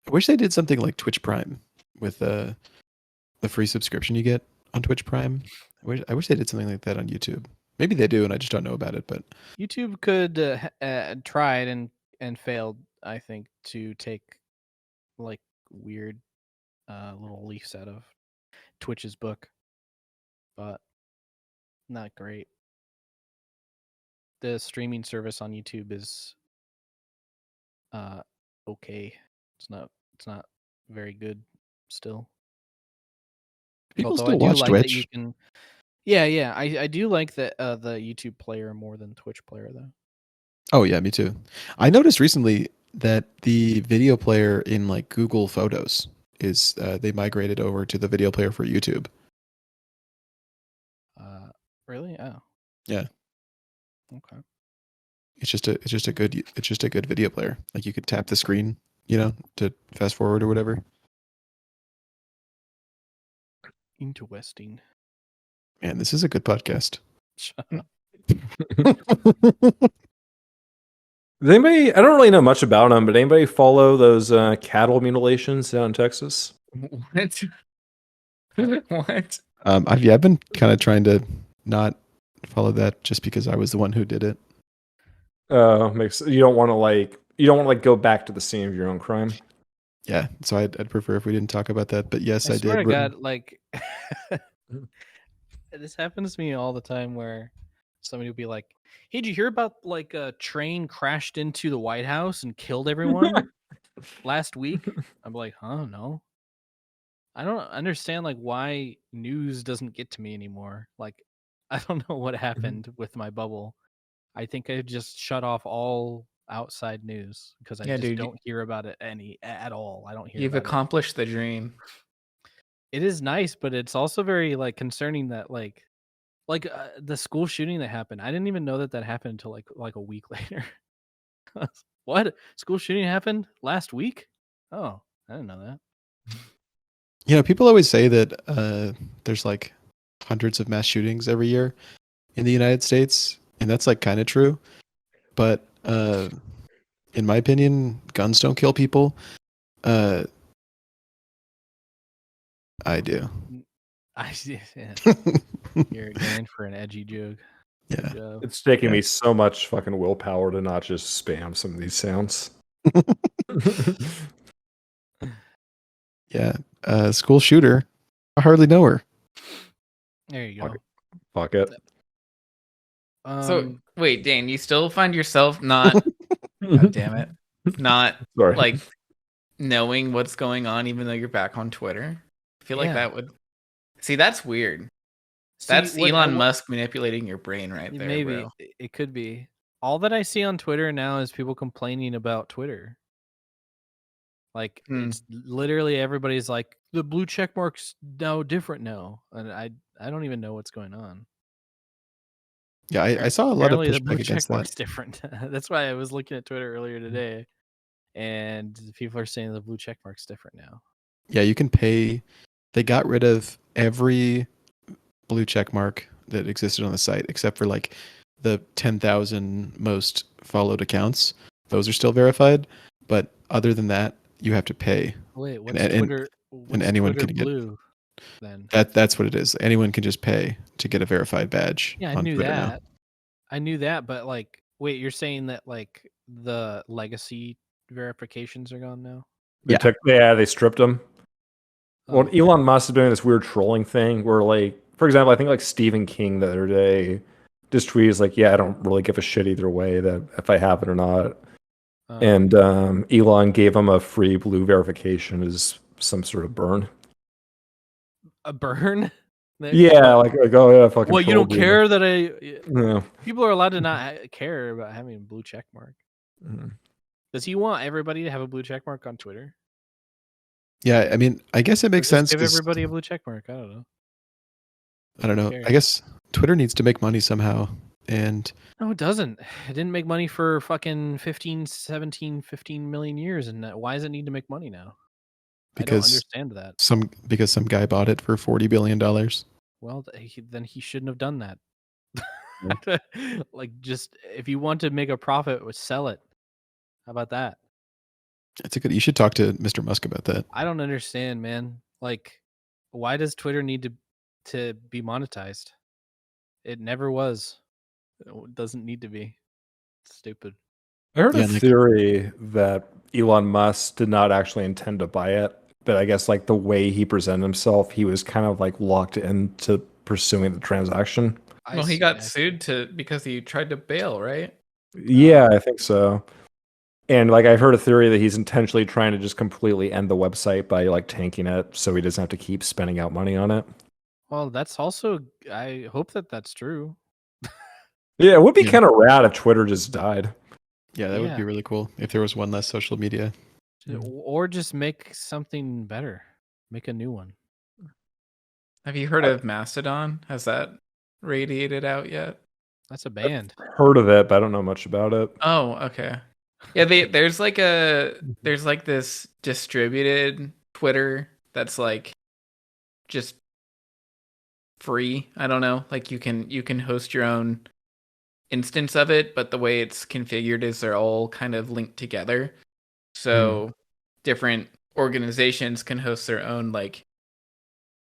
I wish they did something like Twitch Prime with the free subscription you get on Twitch Prime. I wish they did something like that on YouTube. Maybe they do, and I just don't know about it. But YouTube could tried and failed, I think, to take like weird little leafs out of Twitch's book, but not great. The streaming service on YouTube is okay. It's not very good still. people Although still I do watch like that you Twitch. can. Yeah. I do like the YouTube player more than Twitch player though. Oh yeah, me too. I noticed recently that the video player in like Google Photos is they migrated over to the video player for YouTube. Really? Oh. Yeah. Okay. It's just a good video player. Like you could tap the screen, to fast forward or whatever. Interesting. Man, this is a good podcast. Shut up. Does anybody? I don't really know much about them, but anybody follow those cattle mutilations down in Texas? What? What? I've been kind of trying to not follow that just because I was the one who did it. Makes you don't want to go back to the scene of your own crime. Yeah, so I'd prefer if we didn't talk about that. But yes, I swear did. to God, like this happens to me all the time where somebody will be like, "Hey, did you hear about like a train crashed into the White House and killed everyone last week?" I'm like, "Huh, no." I don't understand like why news doesn't get to me anymore. Like I don't know what happened with my bubble. I think I just shut off all outside news because I Yeah, just dude, don't hear about it at all. I don't hear You've about it. accomplished the dream. It is nice, but it's also very like concerning that the school shooting that happened. I didn't even know that happened until like a week later. What? School shooting happened last week? Oh, I didn't know that. People always say that there's like hundreds of mass shootings every year in the United States, and that's like kind of true. But in my opinion, guns don't kill people. I do. I see. Yeah. You're in for an edgy joke. Good Yeah. job. It's taking me so much fucking willpower to not just spam some of these sounds. Yeah. School shooter. I hardly know her. There you go. Fuck it. So wait, Dane, you still find yourself not God damn it. Not Sorry. like knowing what's going on even though you're back on Twitter? I feel like that would see that's weird. That's Elon Musk manipulating your brain right there. Maybe bro. it could be. All that I see on Twitter now is people complaining about Twitter. Like it's literally everybody's like the blue check mark's now different now, and I don't even know what's going on. Yeah, I saw a lot of Apparently the blue pushback check against mark's that. different. That's why I was looking at Twitter earlier today, and people are saying the blue check mark's different now. Yeah, you can pay. They got rid of every blue check mark that existed on the site except for like the 10,000 most followed accounts. Those are still verified, but other than that, you have to pay. Wait, what's and, Twitter? and anyone Twitter can blue, then? That's what it is. Anyone can just pay to get a verified badge. Yeah, I on knew Twitter that. now. I knew that, but like, wait, you're saying that like the legacy verifications are gone now? They stripped them. Oh. Well, Elon Musk is doing this weird trolling thing where, like, for example, I think like Stephen King the other day just tweeted like, "Yeah, I don't really give a shit either way that if I have it or not." And Elon gave him a free blue verification as some sort of burn. A burn? Yeah, like oh yeah, fucking. Well, you don't trolled care that I. No. People are allowed to not care about having a blue check mark. Mhm. Does he want everybody to have a blue check mark on Twitter? Yeah, I mean, I guess it makes sense. Give everybody a blue check mark. I don't know. I don't know. I guess Twitter needs to make money somehow. And no, it doesn't. It didn't make money for fucking 15 million years. And why does it need to make money now? Because I don't understand that. Because some guy bought it for $40 billion. Well, then he shouldn't have done that. Like, just if you want to make a profit, sell it. How about that? You should talk to Mr. Musk about that. I don't understand, man. Like, why does Twitter need to be monetized? It never was. It doesn't need to be. It's stupid. I heard a theory that Elon Musk did not actually intend to buy it, but I guess like the way he presented himself, he was kind of like locked into pursuing the transaction. Well, he got sued because he tried to bail, right? Yeah, I think so. And like I've heard a theory that he's intentionally trying to just completely end the website by like tanking it so he doesn't have to keep spending out money on it. Well, that's also, I hope that's true. Yeah, it would be kind of rad if Twitter just died. Yeah, that would be Yeah. really cool if there was one less social media. Or just make something better. Make a new one. Have you heard of Mastodon? Has that radiated out yet? That's a band. Heard of it, but I don't know much about it. Oh, okay. Yeah, there's like this distributed Twitter that's like just free. I don't know. Like you can host your own instance of it, but the way it's configured is they're all kind of linked together. So different organizations can host their own like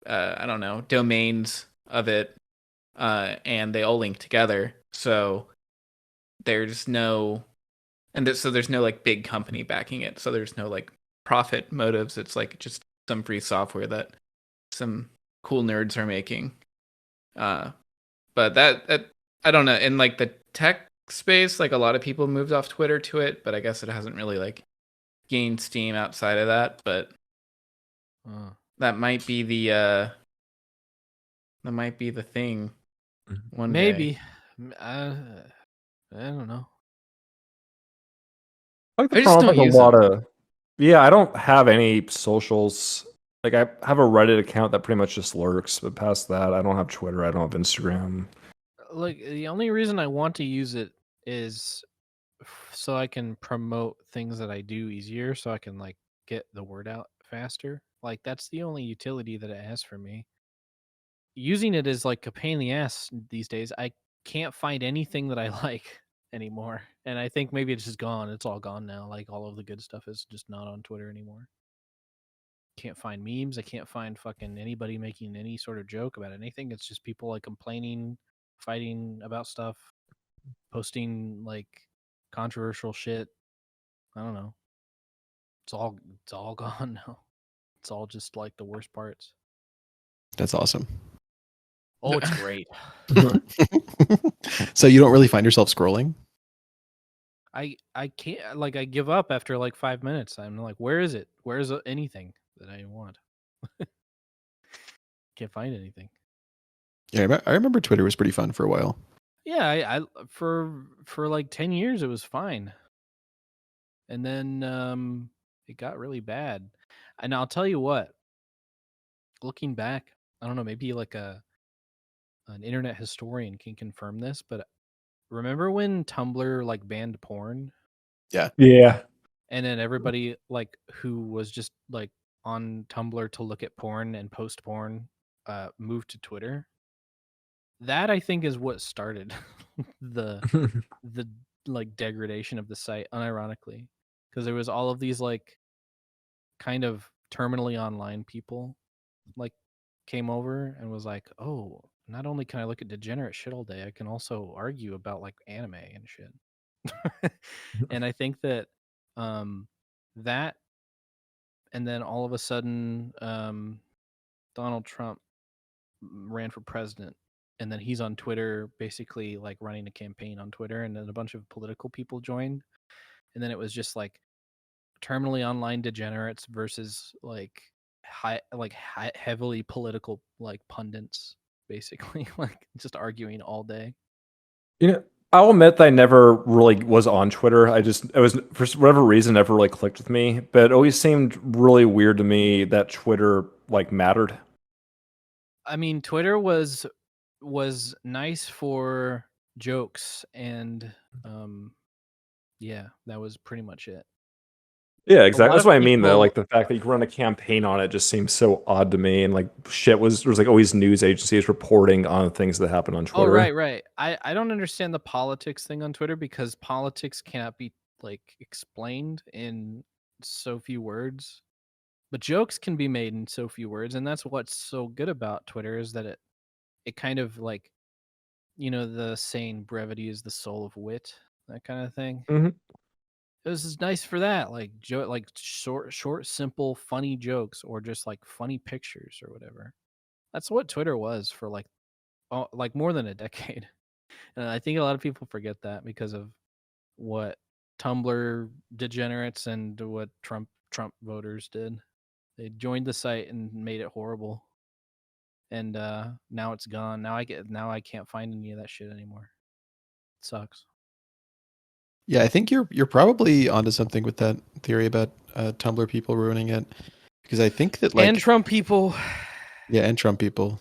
I don't know, domains of it, and they all link together. So there's no so there's no like big company backing it. So there's no like profit motives. It's like just some free software that some cool nerds are making. But that I don't know. In like the tech space, like a lot of people moved off Twitter to it, but I guess it hasn't really like gained steam outside of that. But that might be the thing one day. Maybe. I don't know. I like the I just problem don't with use a lot them. of. Yeah, I don't have any socials. Like I have a Reddit account that pretty much just lurks, but past that, I don't have Twitter. I don't have Instagram. Like the only reason I want to use it is so I can promote things that I do easier, so I can like get the word out faster. Like that's the only utility that it has for me. Using it is like a pain in the ass these days. I can't find anything that I like anymore. And I think maybe it's just gone. It's all gone now. Like all of the good stuff is just not on Twitter anymore. Can't find memes. I can't find fucking anybody making any sort of joke about anything. It's just people like complaining, fighting about stuff, posting like controversial shit. I don't know. It's all gone now. It's all just like the worst parts. That's awesome. Oh, it's great. So you don't really find yourself scrolling? I can't like I give up after like 5 minutes. I'm like, where is it? Where's anything that I want? Can't find anything. Yeah, I remember Twitter was pretty fun for a while. Yeah, I for like 10 years it was fine. And then it got really bad. And I'll tell you what, looking back, I don't know, maybe like an internet historian can confirm this, but remember when Tumblr like banned porn? Yeah. And then everybody like who was just like on Tumblr to look at porn and post porn moved to Twitter. That I think is what started the the like degradation of the site, unironically, because there was all of these like kind of terminally online people like came over and was like, oh, not only can I look at degenerate shit all day, I can also argue about like anime and shit. And I think that that and then all of a sudden Donald Trump ran for president, and then he's on Twitter basically like running a campaign on Twitter, and then a bunch of political people joined, and then it was just like terminally online degenerates versus like heavily political like pundits basically like just arguing all day. You know, I'll admit that I never really was on Twitter. It was for whatever reason never really clicked with me, but it always seemed really weird to me that Twitter like mattered. I mean, Twitter was nice for jokes and yeah, that was pretty much it. Yeah, A exactly. lot That's of what I mean though. people Like the fact that you could run a campaign on it just seems so odd to me. And like shit there was like always news agencies reporting on things that happen on Oh, Twitter. right. I don't understand the politics thing on Twitter because politics cannot be like explained in so few words. But jokes can be made in so few words, and that's what's so good about Twitter is that it kind of like, you know, the saying brevity is the soul of wit, that kind of thing. Mhm. This is nice for that, like like short, simple, funny jokes, or just like funny pictures or whatever. That's what Twitter was for like more than a decade. And I think a lot of people forget that because of what Tumblr degenerates and what Trump voters did. They joined the site and made it horrible. And now it's gone. Now I can't find any of that shit anymore. It sucks. Yeah, I think you're probably onto something with that theory about Tumblr people ruining it, because I think that and Trump people, and Trump people,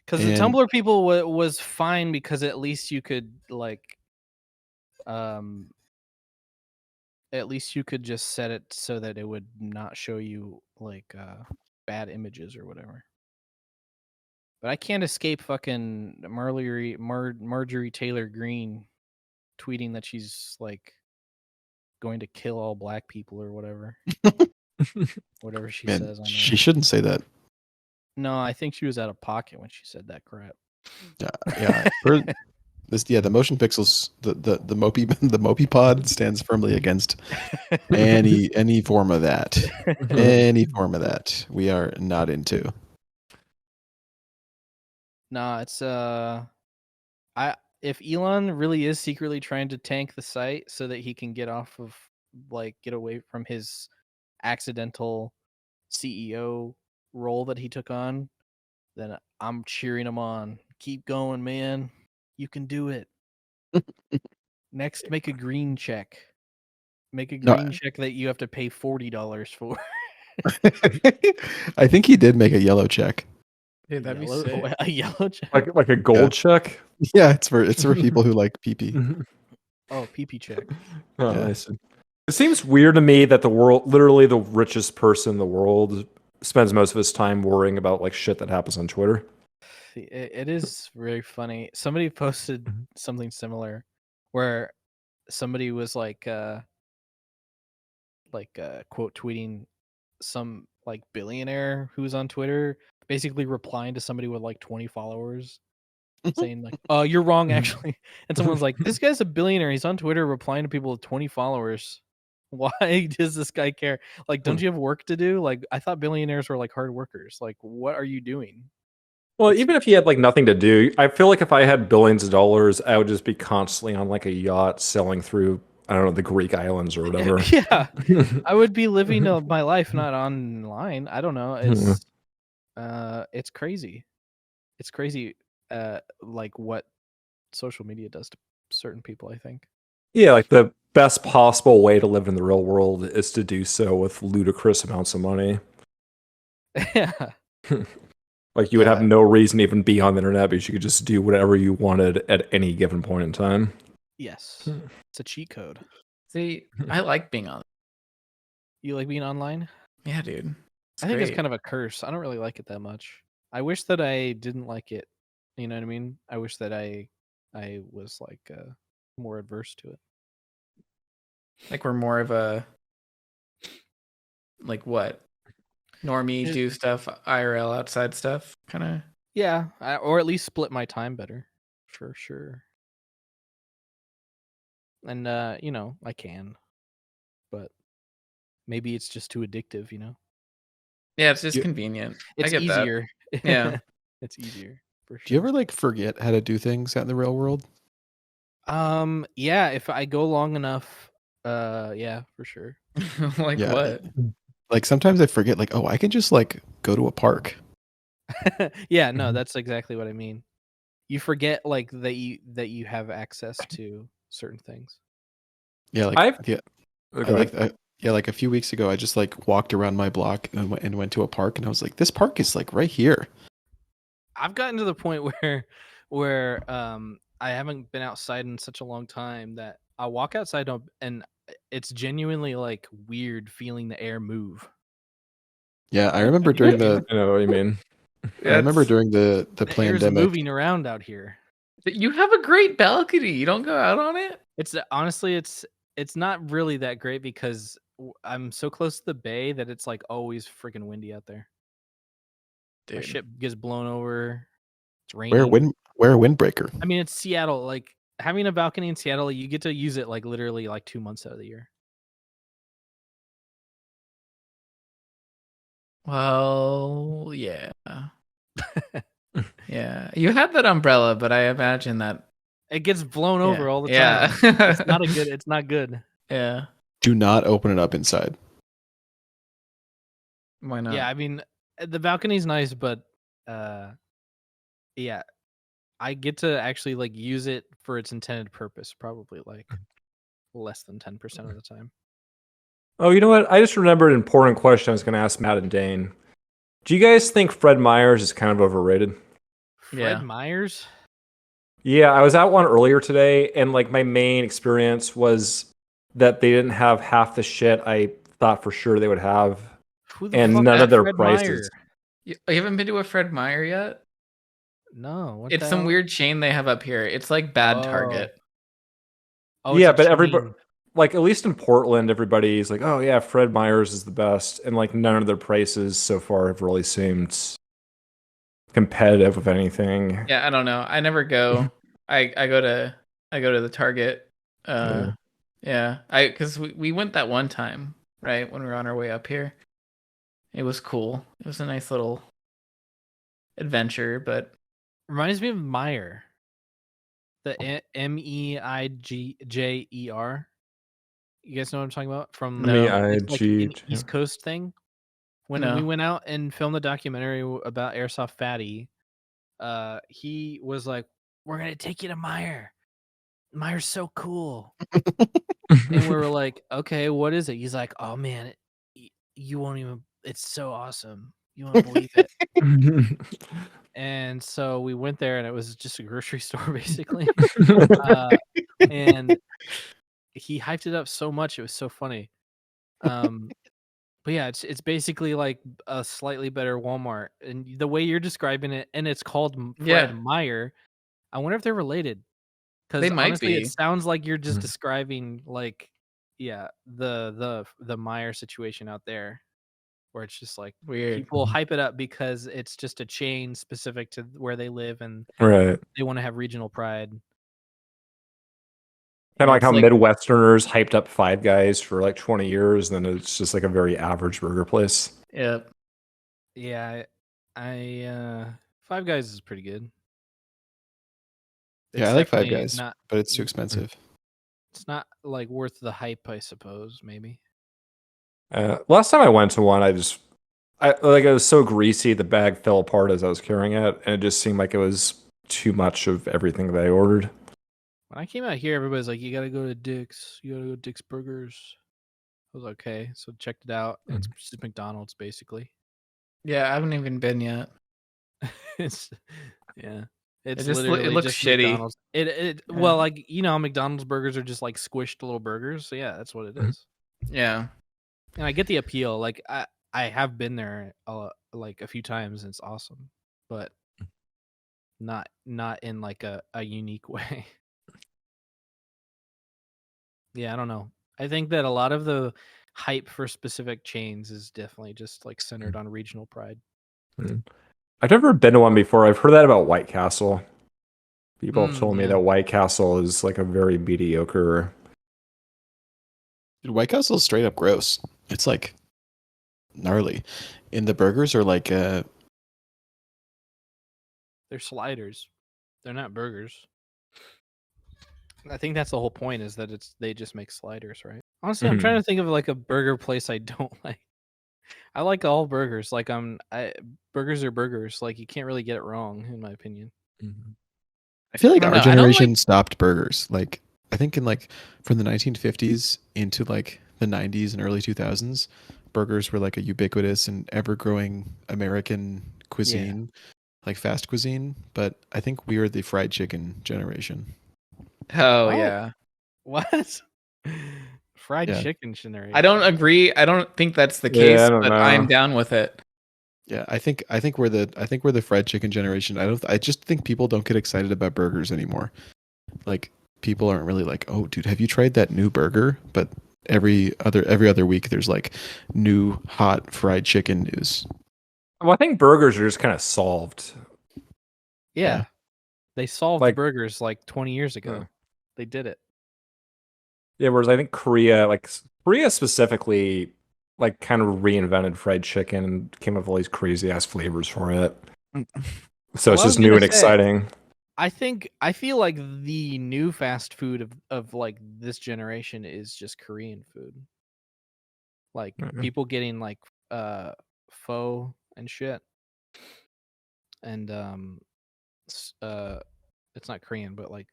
because the and Tumblr people was fine because at least you could um, at least you could just set it so that it would not show you bad images or whatever. But I can't escape fucking Marjorie Taylor Greene tweeting that she's like going to kill all black people or whatever. Whatever she man, says on she there. shouldn't say that. No, I think she was out of pocket when she said that crap. Yeah. The motion pixels, the Mopey the Mopey pod stands firmly against any form of that. Any form of that we are not into. Nah, it's if Elon really is secretly trying to tank the site so that he can get away from his accidental CEO role that he took on, then I'm cheering him on. Keep going, man. You can do it. Next, make a green check. Make a No, green check that you have to pay $40 for. I think he did make a yellow check. Dude, that'd be sick. A yellow check. Like a gold check. Yeah, it's for people who like pee. Oh, PP check. Oh, Yeah. nice. It seems weird to me that literally the richest person in the world, spends most of his time worrying about like shit that happens on Twitter. It is very funny. Somebody posted something similar where somebody was quote tweeting some like billionaire who's on Twitter, basically replying to somebody with like 20 followers saying like, "Oh, you're wrong actually." And someone's like, "This guy's a billionaire. He's on Twitter replying to people with 20 followers. Why does this guy care? Like, don't you have work to do? Like, I thought billionaires were like hard workers. Like, what are you doing?" Well, even if he had like nothing to do, I feel like if I had billions of dollars, I would just be constantly on like a yacht sailing through, I don't know, the Greek islands or whatever. Yeah, I would be living my life not online. I don't know. It's crazy. It's crazy. Like what social media does to certain people. I think. Yeah, like the best possible way to live in the real world is to do so with ludicrous amounts of money. Yeah. Like you would have no reason to even be on the internet because you could just do whatever you wanted at any given point in time. Yes, it's a cheat code. See, I like being on. You like being online? Yeah, dude. I think it's kind of a curse. I don't really like it that much. I wish that I didn't like it. You know what I mean? I wish that I was like more adverse to it. like we're more of a like what normie do stuff IRL outside stuff kind of. Yeah, or at least split my time better, for sure. And I can, but maybe it's just too addictive. Yeah, it's just convenient. It's I get easier. That. Yeah. It's easier for sure. Do you ever like forget how to do things out in the real world? Yeah, if I go long enough, yeah, for sure. Like Yeah. what? Like sometimes I forget, like, oh, I can just like go to a park. Yeah, no, that's exactly what I mean. You forget like that you have access to certain things. Yeah, like like a few weeks ago, I just like walked around my block and went to a park, and I was like, this park is like right here. I've gotten to the point where I haven't been outside in such a long time that I walk outside and it's genuinely like weird feeling the air move. Yeah, I remember during the I know what you mean. I remember during the air's pandemic. moving around out here. You have a great balcony. You don't go out on it? It's honestly it's not really that great because I'm so close to the bay that it's like always freaking windy out there. Dude. My ship gets blown over. It's raining. Wear a windbreaker. I mean, it's Seattle. Like having a balcony in Seattle, you get to use it like literally like 2 months out of the year. Well, yeah. Yeah. You had that umbrella, but I imagine that it gets blown over all the time. Yeah. It's not good. Yeah. Do not open it up inside. Why not? Yeah, I mean, the balcony's nice, but yeah, I get to actually like use it for its intended purpose. Probably like less than 10% of the time. Oh, you know what? I just remembered an important question I was going to ask Matt and Dane. Do you guys think Fred Meyers is kind of overrated? Fred Yeah. Myers? Yeah, I was at one earlier today, and like my main experience was that they didn't have half the shit I thought for sure they would have, Who the and fuck none is of their Fred prices. You haven't been to a Fred Meyer yet? No, what It's the some hell? weird chain they have up here. It's like bad Oh. Target. Oh, Yeah, it's a but everybody, chain. like at least in Portland, everybody's like, "Oh yeah, Fred Meyers is the best," and like none of their prices so far have really seemed competitive with anything. Yeah, I don't know. I never go. I go to the Target. Yeah. Because we went that one time, right, when we were on our way up here. It was cool. It was a nice little adventure, but Reminds me of Meyer. The Meijer. You guys know what I'm talking about? From No. it's like an MEIG. East Coast thing. When No. we went out and filmed the documentary about Airsoft Fatty, he was like, "We're gonna take you to Meyer. Meyer's so cool." And we were like, "Okay, what is it?" He's like, "Oh man, you won't even. It's so awesome. You won't believe it." And so we went there, and it was just a grocery store, basically. And he hyped it up so much; it was so funny. But yeah, it's basically like a slightly better Walmart, and the way you're describing it, and it's called Fred Yeah. Meyer. I wonder if they're related, because They might honestly, be. it sounds like you're just Mhm. describing like, yeah, the Meyer situation out there, where it's just like Weird. people hype it up because it's just a chain specific to where they live, and Right. they want to have regional pride. Kind And of like it's how like- Midwesterners hyped up Five Guys for like 20 years, and then it's just like a very average burger place. Yep. Yeah, I Five Guys is pretty good. Yeah, It's I like Five definitely Guys, not. but it's too expensive. It's not like worth the hype, I suppose. Maybe. Last time I went to one, I like it was so greasy, the bag fell apart as I was carrying it, and it just seemed like it was too much of everything that I ordered. When I came out here, everybody's like, "You gotta go to Dick's. You gotta go to Dick's Burgers." I was like, okay, so checked it out. And it's just McDonald's, basically. Yeah, I haven't even been yet. It's yeah. It's just literally it looks just shitty. McDonald's. It Yeah. well, like McDonald's burgers are just like squished little burgers. So yeah, that's what it is. Yeah. And I get the appeal. Like I have been there like a few times and it's awesome. But not in like a unique way. Yeah, I don't know. I think that a lot of the hype for specific chains is definitely just like centered on regional pride. I've never been to one before. I've heard that about White Castle. People have told me Yeah. that White Castle is like a very mediocre. Dude, White Castle is straight up gross. It's like gnarly. And the burgers are like They're sliders. They're not burgers. I think that's the whole point, is that they just make sliders, right? Honestly, I'm trying to think of like a burger place I don't like. I like all burgers. Like burgers are burgers. Like you can't really get it wrong, in my opinion. I feel like I our don't know, I don't generation stopped burgers. Like I think in like from the 1950s into like the 90s and early 2000s, burgers were like a ubiquitous and ever-growing American cuisine, like fast cuisine. But I think we are the fried chicken generation. Oh What? yeah. What? Fried Yeah. chicken generation. I don't agree. I don't think that's the Yeah, case, I don't but know. I'm down with it. Yeah, I think we're the fried chicken generation. I just think people don't get excited about burgers anymore. Like people aren't really like, "Oh, dude, have you tried that new burger?" But every other week there's like new hot fried chicken news. Well, I think burgers are just kind of solved. Yeah. Yeah. They solved Like- burgers like 20 years ago. Yeah. They did it. Yeah, whereas I think Korea specifically, like kind of reinvented fried chicken and came up with all these crazy ass flavors for it. So Well, it's I was just new gonna and say- exciting. I feel like the new fast food of like this generation is just Korean food. Like people getting like pho and shit. And it's not Korean, but like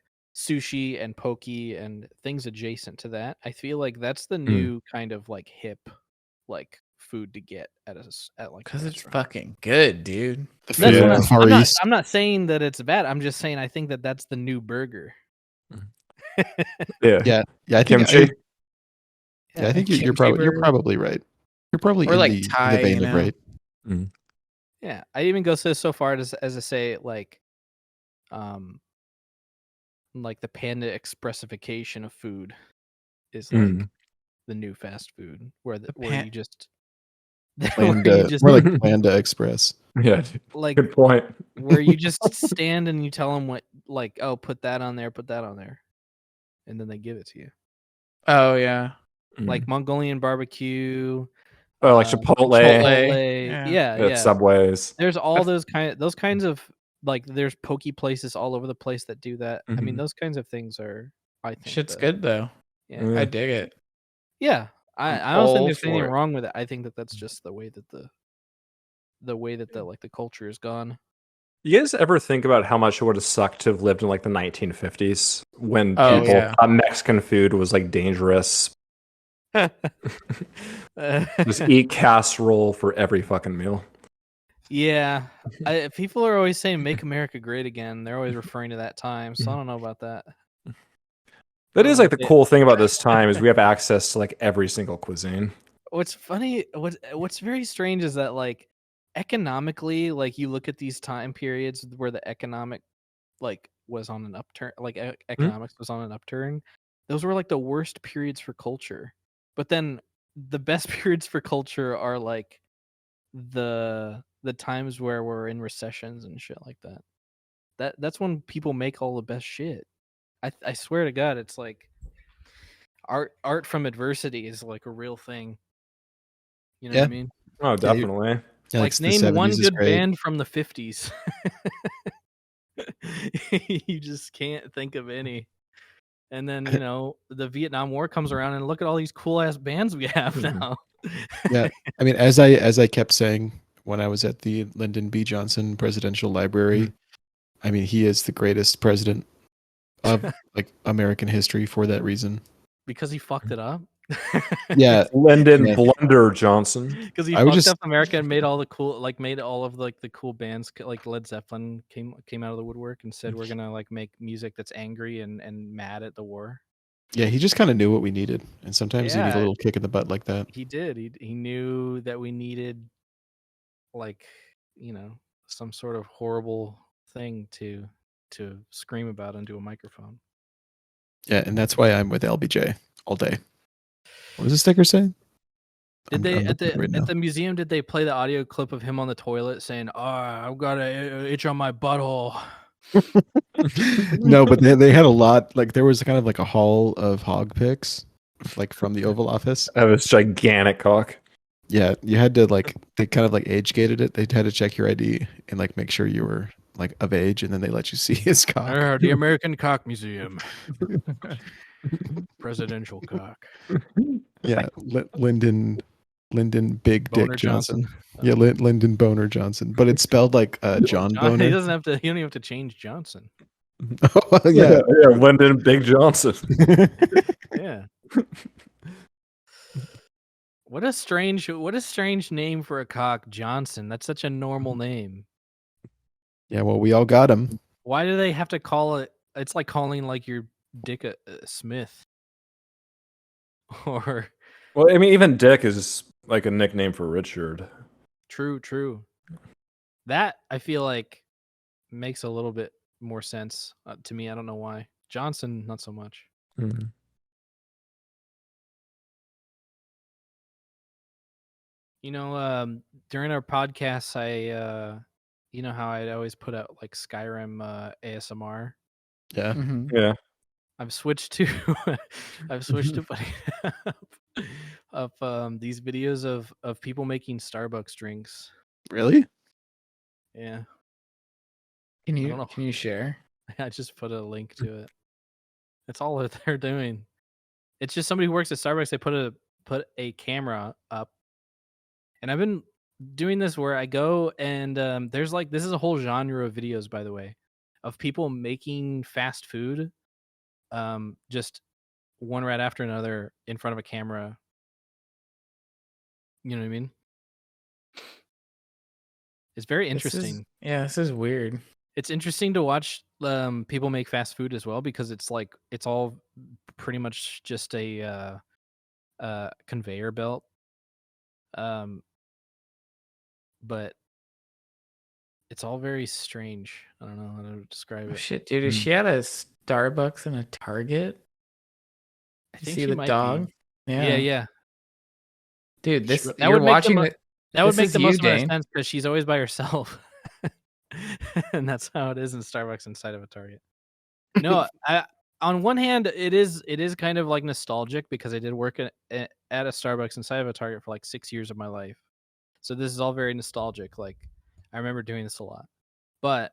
sushi and poke and things adjacent to that. I feel like that's the new kind of like hip like food to get at like Because a it's restaurant. fucking good, dude. The That's food what of the Far I'm not. East. I'm not saying that it's bad. I'm just saying I think that that's the new burger. Yeah. Yeah, I think Kimchi. I think you're Kimchi burger. probably right. You're probably Or in like the Thai, vein you of know? right. Yeah, I even go so far as to say like the Panda Expressification of food is like the new fast food where you just More like Panda Express. Yeah. like Good point. where you just stand and you tell them what like, oh, put that on there, and then they give it to you. Oh yeah. Like Mongolian barbecue. Oh, like Chipotle. Chipotle. Yeah. At Subways. There's all those kinds of like there's pokey places all over the place that do that. I mean, those kinds of things are I think Shit's good though. Yeah. I dig it. Yeah. I I'm don't think all there's anything for it. wrong with it. I think that that's just the way that the culture is gone. You guys ever think about how much it would have sucked to have lived in like the 1950s when Oh, people yeah. thought Mexican food was like dangerous? Just eat casserole for every fucking meal. Yeah, people are always saying "Make America Great Again." They're always referring to that time, so I don't know about that. That is like the cool thing about this time is we have access to like every single cuisine. What's funny, what's very strange is that like economically, like you look at these time periods where the economic like was on an upturn, like economics was on an upturn. Those were like the worst periods for culture, but then the best periods for culture are like the times where we're in recessions and shit like that. That's when people make all the best shit. I swear to God, it's like art from adversity is like a real thing. You know what I mean? Oh, definitely. Yeah, Like the name 70s one is good great. band from the 50s. You just can't think of any. And then, the Vietnam War comes around and look at all these cool ass bands we have now. Yeah, I mean, as I kept saying when I was at the Lyndon B. Johnson Presidential Library, I mean, he is the greatest president of like American history for that reason. Because he fucked it up. Yeah, Lyndon Yeah. Blunder Johnson. Because he I would fucked just- up America and made all the cool, like made all of like the cool bands, like Led Zeppelin came out of the woodwork and said we're gonna like make music that's angry and mad at the war. Yeah, he just kind of knew what we needed, and sometimes you need a Yeah. little kick in the butt like that. He did. He knew that we needed, like, some sort of horrible thing to scream about into a microphone. Yeah, and that's why I'm with LBJ all day. What does the sticker say? Did they I'm at looking right now. the museum? Did they play the audio clip of him on the toilet saying, "Oh, I've got a itch on my butthole"? No, but they had a lot. Like there was kind of like a hall of hog pics, like from the Oval Office. Of this gigantic cock. Yeah, you had to like they kind of like age gated it. They had to check your ID and like make sure you were like of age, and then they let you see his cock. The American Cock Museum, presidential cock. Yeah, Lyndon Big Boner Dick Johnson. Yeah, Lyndon Boner Johnson, but it's spelled like John He Boner. doesn't have to. You don't even have to change Johnson. Oh, yeah. Lyndon Big Johnson. Yeah. What a strange name for a cock, Johnson. That's such a normal name. Yeah, well, we all got him. Why do they have to call it? It's like calling like your dick a Smith. Or Well, I mean, even Dick is like a nickname for Richard. true. That I feel like makes a little bit more sense to me. I don't know why. Johnson, not so much. During our podcasts, I you know how I'd always put out like Skyrim ASMR. Yeah. Yeah. I've switched to putting up these videos of people making Starbucks drinks. Really? Yeah. Can I don't know. you share? I just put a link to it. That's all that they're doing. It's just somebody who works at Starbucks. They put a camera up, and I've been doing this where I go and there's like this is a whole genre of videos, by the way, of people making fast food, just one right after another in front of a camera. You know what I mean? It's very interesting. This is weird. It's interesting to watch people make fast food as well, because it's like it's all pretty much just a conveyor belt. But it's all very strange. I don't know how to describe Oh it. shit, dude! Is she at a Starbucks and a Target? I You think see she the might dog? be. Yeah. Dude, this That you're would make watching the it. That would This make is the you, most amount of Dane. sense because she's always by herself, and that's how it is in Starbucks inside of a Target. No, on one hand, it is kind of like nostalgic because I did work at a Starbucks inside of a Target for like 6 years of my life, so this is all very nostalgic. Like I remember doing this a lot, but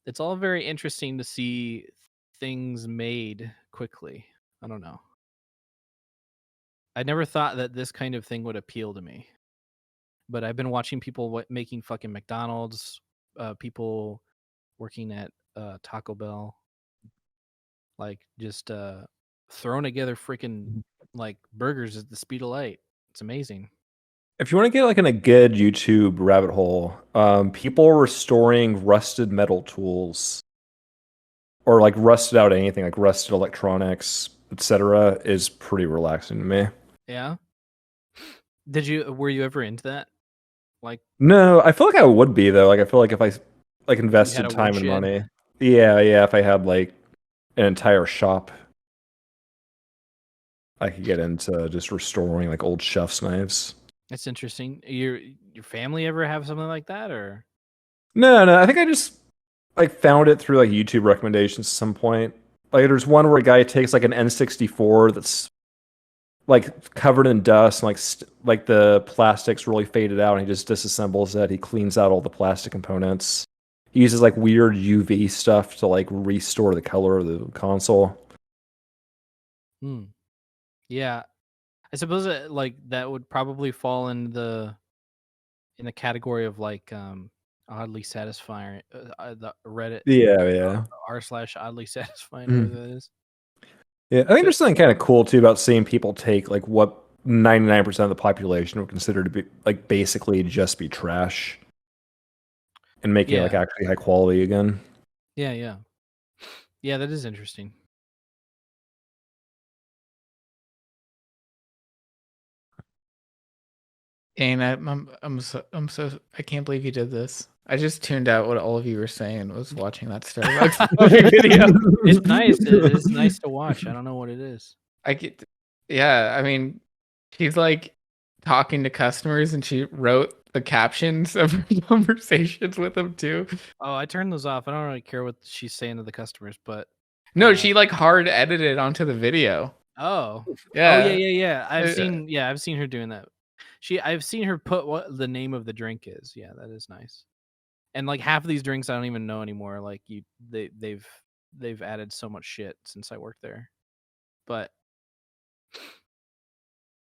it's all very interesting to see things made quickly. I don't know. I never thought that this kind of thing would appeal to me. But I've been watching people making fucking McDonald's, people working at Taco Bell, like just throwing together freaking like burgers at the speed of light. It's amazing. If you want to get like in a good YouTube rabbit hole, people restoring rusted metal tools or like rusted out anything, like rusted electronics, etc., is pretty relaxing to me. Yeah. Were you ever into that? Like, No, I feel like I would be though. Like I feel like if I like had invested a time and woodshed? money. Yeah, if I had like an entire shop, I could get into just restoring like old chef's knives. that's interesting. Your family ever have something like that, or? No, I think I just like found it through like YouTube recommendations at some point. Like there's one where a guy takes like an N64 that's like covered in dust and like the plastic's really faded out and he just disassembles it. He cleans out all the plastic components. He uses like weird UV stuff to like restore the color of the console. Yeah, I suppose like that would probably fall in the category of like oddly satisfying. The Reddit Yeah. r/oddly satisfying, Mhm. whatever that is. Yeah, I think there's something kind of cool too about seeing people take like what 99% of the population would consider to be like basically just be trash and making it like Yeah. actually high quality again. Yeah, that is interesting. Dane, I'm so I can't believe you did this. I just tuned out what all of you were saying and was watching that Starbucks video. It's nice. It's nice to watch. I don't know what it is. I mean, she's like talking to customers and she wrote the captions of her conversations with them too. Oh, I turned those off. I don't really care what she's saying to the customers, but No, she like hard edited onto the video. oh Yeah. yeah. I've Uh, seen her doing that. I've seen her put what the name of the drink is. Yeah, that is nice. And like half of these drinks I don't even know anymore. Like they've added so much shit since I worked there. But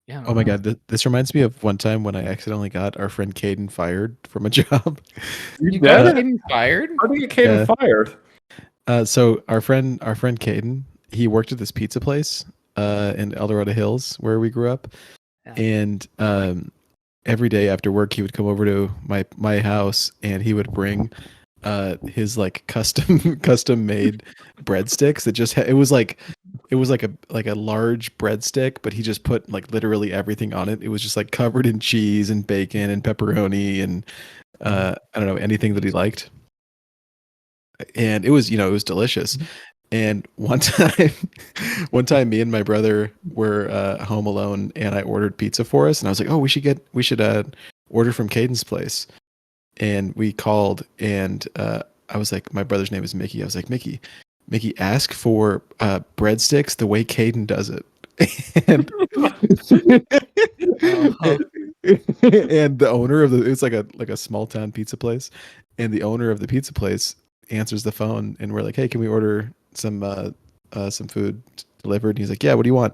yeah. I Oh don't my know. god, this reminds me of one time when I accidentally got our friend Caden fired from a job. You got getting fired? How did you get Caden fired? So our friend Caden, he worked at this pizza place in El Dorado Hills where we grew up, Yeah. and every day after work he would come over to my house and he would bring his like custom made breadsticks that just it was like a large breadstick, but he just put like literally everything on it. It was just like covered in cheese and bacon and pepperoni and I don't know, anything that he liked. And it was, it was delicious. And one time me and my brother were home alone and I ordered pizza for us and I was like, oh, we should order from Caden's place. And we called and I was like, my brother's name is Mickey. I was like, Mickey, ask for breadsticks the way Caden does it. And, and the owner of it's like a small town pizza place. And the owner of the pizza place answers the phone and we're like, hey, can we order some food delivered? And he's like, yeah, what do you want?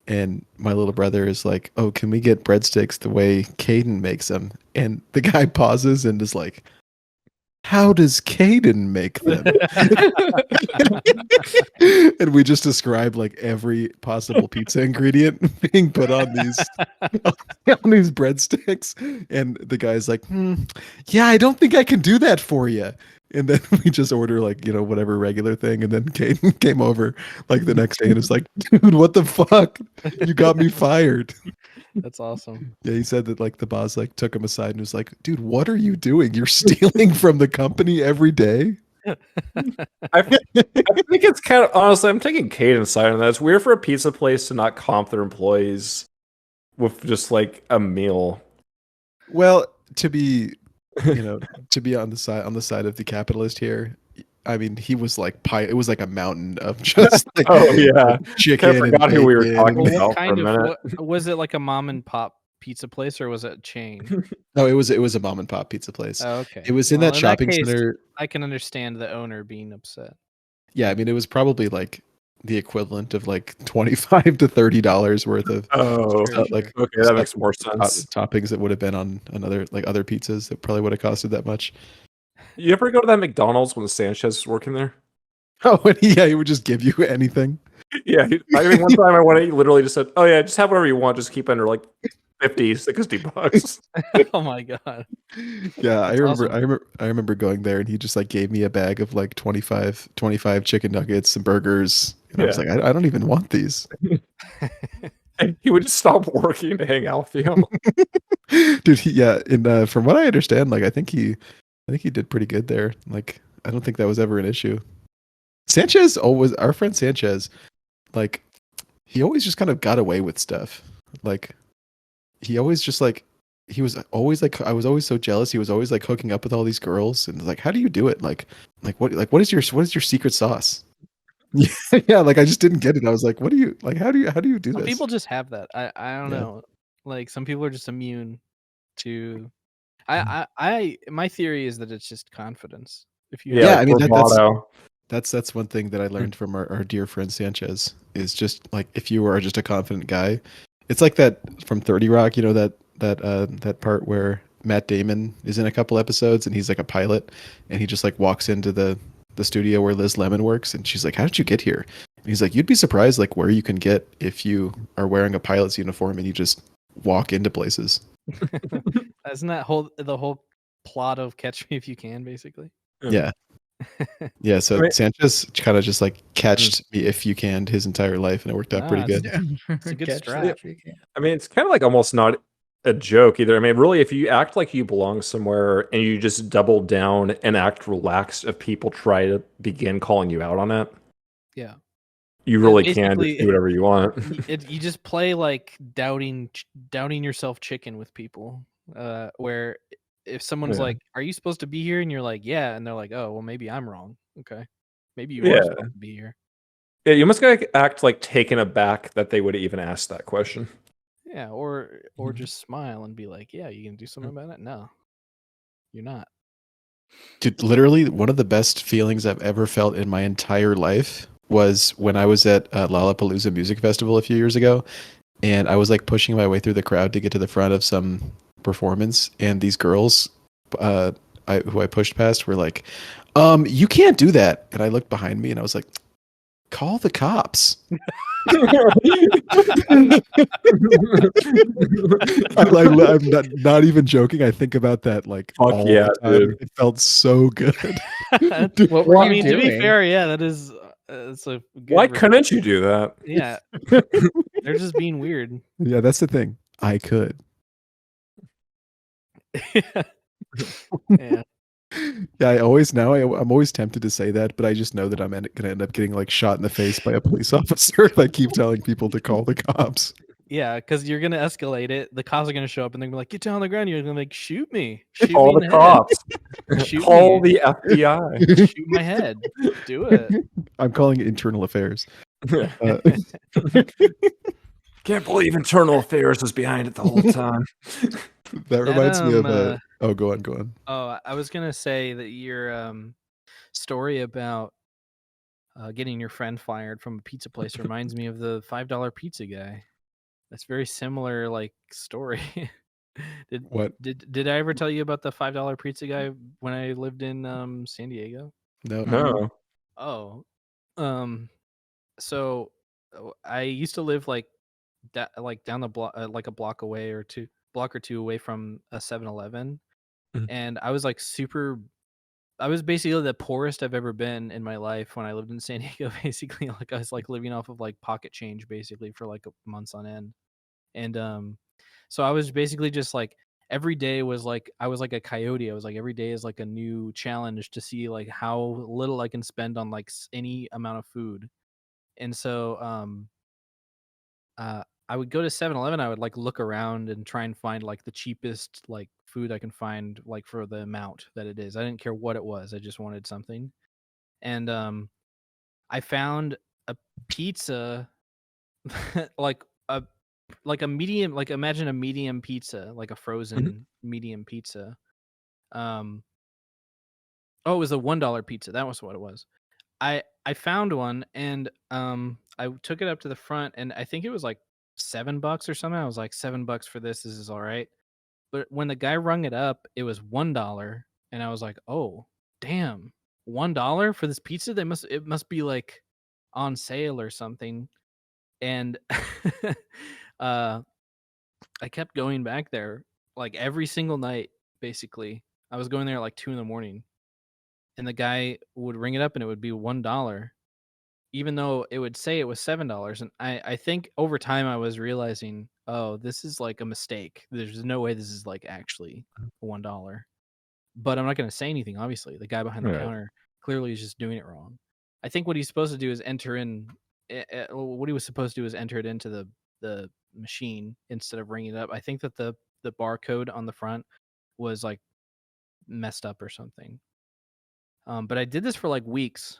And my little brother is like, oh, can we get breadsticks the way Caden makes them? And the guy pauses and is like, how does Caden make them? And we just describe like every possible pizza ingredient being put on these breadsticks, and the guy's like, yeah, I don't think I can do that for you. And then we just order like, whatever regular thing, and then Caden came over like the next day and is like, dude, what the fuck? You got me fired. That's awesome. Yeah, he said that like the boss like took him aside and was like, dude, what are you doing? You're stealing from the company every day. I think it's kind of, honestly, I'm taking Caden's side on that. It's weird for a pizza place to not comp their employees with just like a meal. Well, to be on the side of the capitalist here, I mean, he was like it was like a mountain of just like Oh yeah, chicken. I forgot who we were talking Well, about what for a kind of minute. was it? Like a mom and pop pizza place, or was it a chain? No, it was a mom and pop pizza place. Oh, okay. It was in Well, that shopping case, center. I can understand the owner being upset. Yeah, I mean, it was probably like the equivalent of like $25 to $30 worth of like okay, that makes more sense. toppings that would have been on another like other pizzas that probably would have costed that much. You ever go to that McDonald's when Sanchez was working there? Oh, and he would just give you anything. Yeah, I mean, one time I went, he literally just said, "Oh yeah, just have whatever you want, just keep under like $50-$60." Oh my god. Yeah, That's awesome. I remember going there, and he just like gave me a bag of like 25 chicken nuggets and burgers, and I was like, I don't even want these. And he would just stop working to hang out with you. Dude, from what I understand, like I think he did pretty good there. Like I don't think that was ever an issue. Our friend Sanchez, like he always just kind of got away with stuff. Like he always just like he was always like, I was always so jealous. He was always like hooking up with all these girls, and like, how do you do it? Like what is your secret sauce? Yeah, like I just didn't get it. I was like, what do you like? How do you do Some this? people just have that. I don't Yeah. know. Like some people are just immune to. I my theory is that it's just confidence. If you Yeah, have I mean bravado. that's one thing that I learned from our dear friend Sanchez is just like if you are just a confident guy, it's like that from 30 Rock, that part where Matt Damon is in a couple episodes and he's like a pilot and he just like walks into the studio where Liz Lemon works and she's like, how did you get here? And he's like, you'd be surprised like where you can get if you are wearing a pilot's uniform and you just walk into places. Isn't that the whole plot of Catch Me If You Can, basically? Yeah. Yeah, so Right. Sanchez kind of just like catched me if you can his entire life, and it worked out pretty good. It's a good Catch strat. that if you can. I mean, it's kind of like almost not a joke either. I mean, really, if you act like you belong somewhere and you just double down and act relaxed, if people try to begin calling you out on it, Yeah. you really can basically- just do whatever you want. You just play like doubting yourself chicken with people, where if someone's Yeah. like, "Are you supposed to be here?" and you're like, "Yeah," and they're like, "Oh, well, maybe I'm wrong." Okay, maybe you Yeah. are supposed to be here. Yeah, you must gotta act like taken aback that they would even ask that question. Yeah, or just smile and be like, "Yeah, you gonna do something about it?" No, you're not. Dude, literally one of the best feelings I've ever felt in my entire life was when I was at Lollapalooza Music Festival a few years ago, and I was like pushing my way through the crowd to get to the front of some performance, and these girls who I pushed past were like, you can't do that. And I looked behind me and I was like, call the cops. I'm not even joking. I think about that like Fuck all yeah, the time. dude. It felt so good. What were I you mean, to be doing? fair, yeah, that is. It's a good Why couldn't you do that? Yeah, they're just being weird. Yeah, that's the thing. I could. Yeah. Yeah, I'm always tempted to say that, but I just know that I'm going to end up getting like shot in the face by a police officer if I keep telling people to call the cops. Yeah, because you're gonna escalate it. The cops are gonna show up and they're gonna be like, "Get down on the ground." You're gonna be like, "Shoot me! Shoot Call me the in cops. head. Shoot Call me. the FBI. Shoot my head. Do it." I'm calling it internal affairs. Can't believe internal affairs was behind it the whole time. That reminds me of oh, go on. Oh, I was gonna say that your story about getting your friend fired from a pizza place reminds me of the $5 pizza guy. That's very similar, like story. What? Did I ever tell you about the $5 pizza guy when I lived in San Diego? No. No. Oh, so I used to live like like down the block, like a block away or block or two away from a 7-Eleven, Mhm. and I was like I was basically the poorest I've ever been in my life when I lived in San Diego. Basically, like I was like living off of like pocket change basically for like months on end. And so I was basically just like every day was like I was like a coyote. I was like every day is like a new challenge to see like how little I can spend on like any amount of food. And so I would go to 7-Eleven. I would like look around and try and find like the cheapest like food I can find like for the amount that it is. I didn't care what it was. I just wanted something. And I found a pizza like a medium, like imagine a medium pizza, like a frozen medium pizza. Um oh, it was a $1 pizza. That was what it was. I found one and I took it up to the front and I think it was like $7 or something. I was like $7 for this. This is all right. But when the guy rung it up, it was $1, and I was like, "Oh, damn, $1 for this pizza? It must be like on sale or something." And uh, I kept going back there like every single night. Basically, I was going there at like 2 a.m, and the guy would ring it up, and it would be $1, even though it would say it was $7. And I think over time I was realizing, oh, this is like a mistake. There's no way this is like actually $1. But I'm not going to say anything. Obviously, the guy behind the Right. counter clearly is just doing it wrong. I think what he's supposed to do is enter in. What he was supposed to do is enter it into the machine instead of ringing it up. I think that the barcode on the front was like messed up or something. But I did this for like weeks,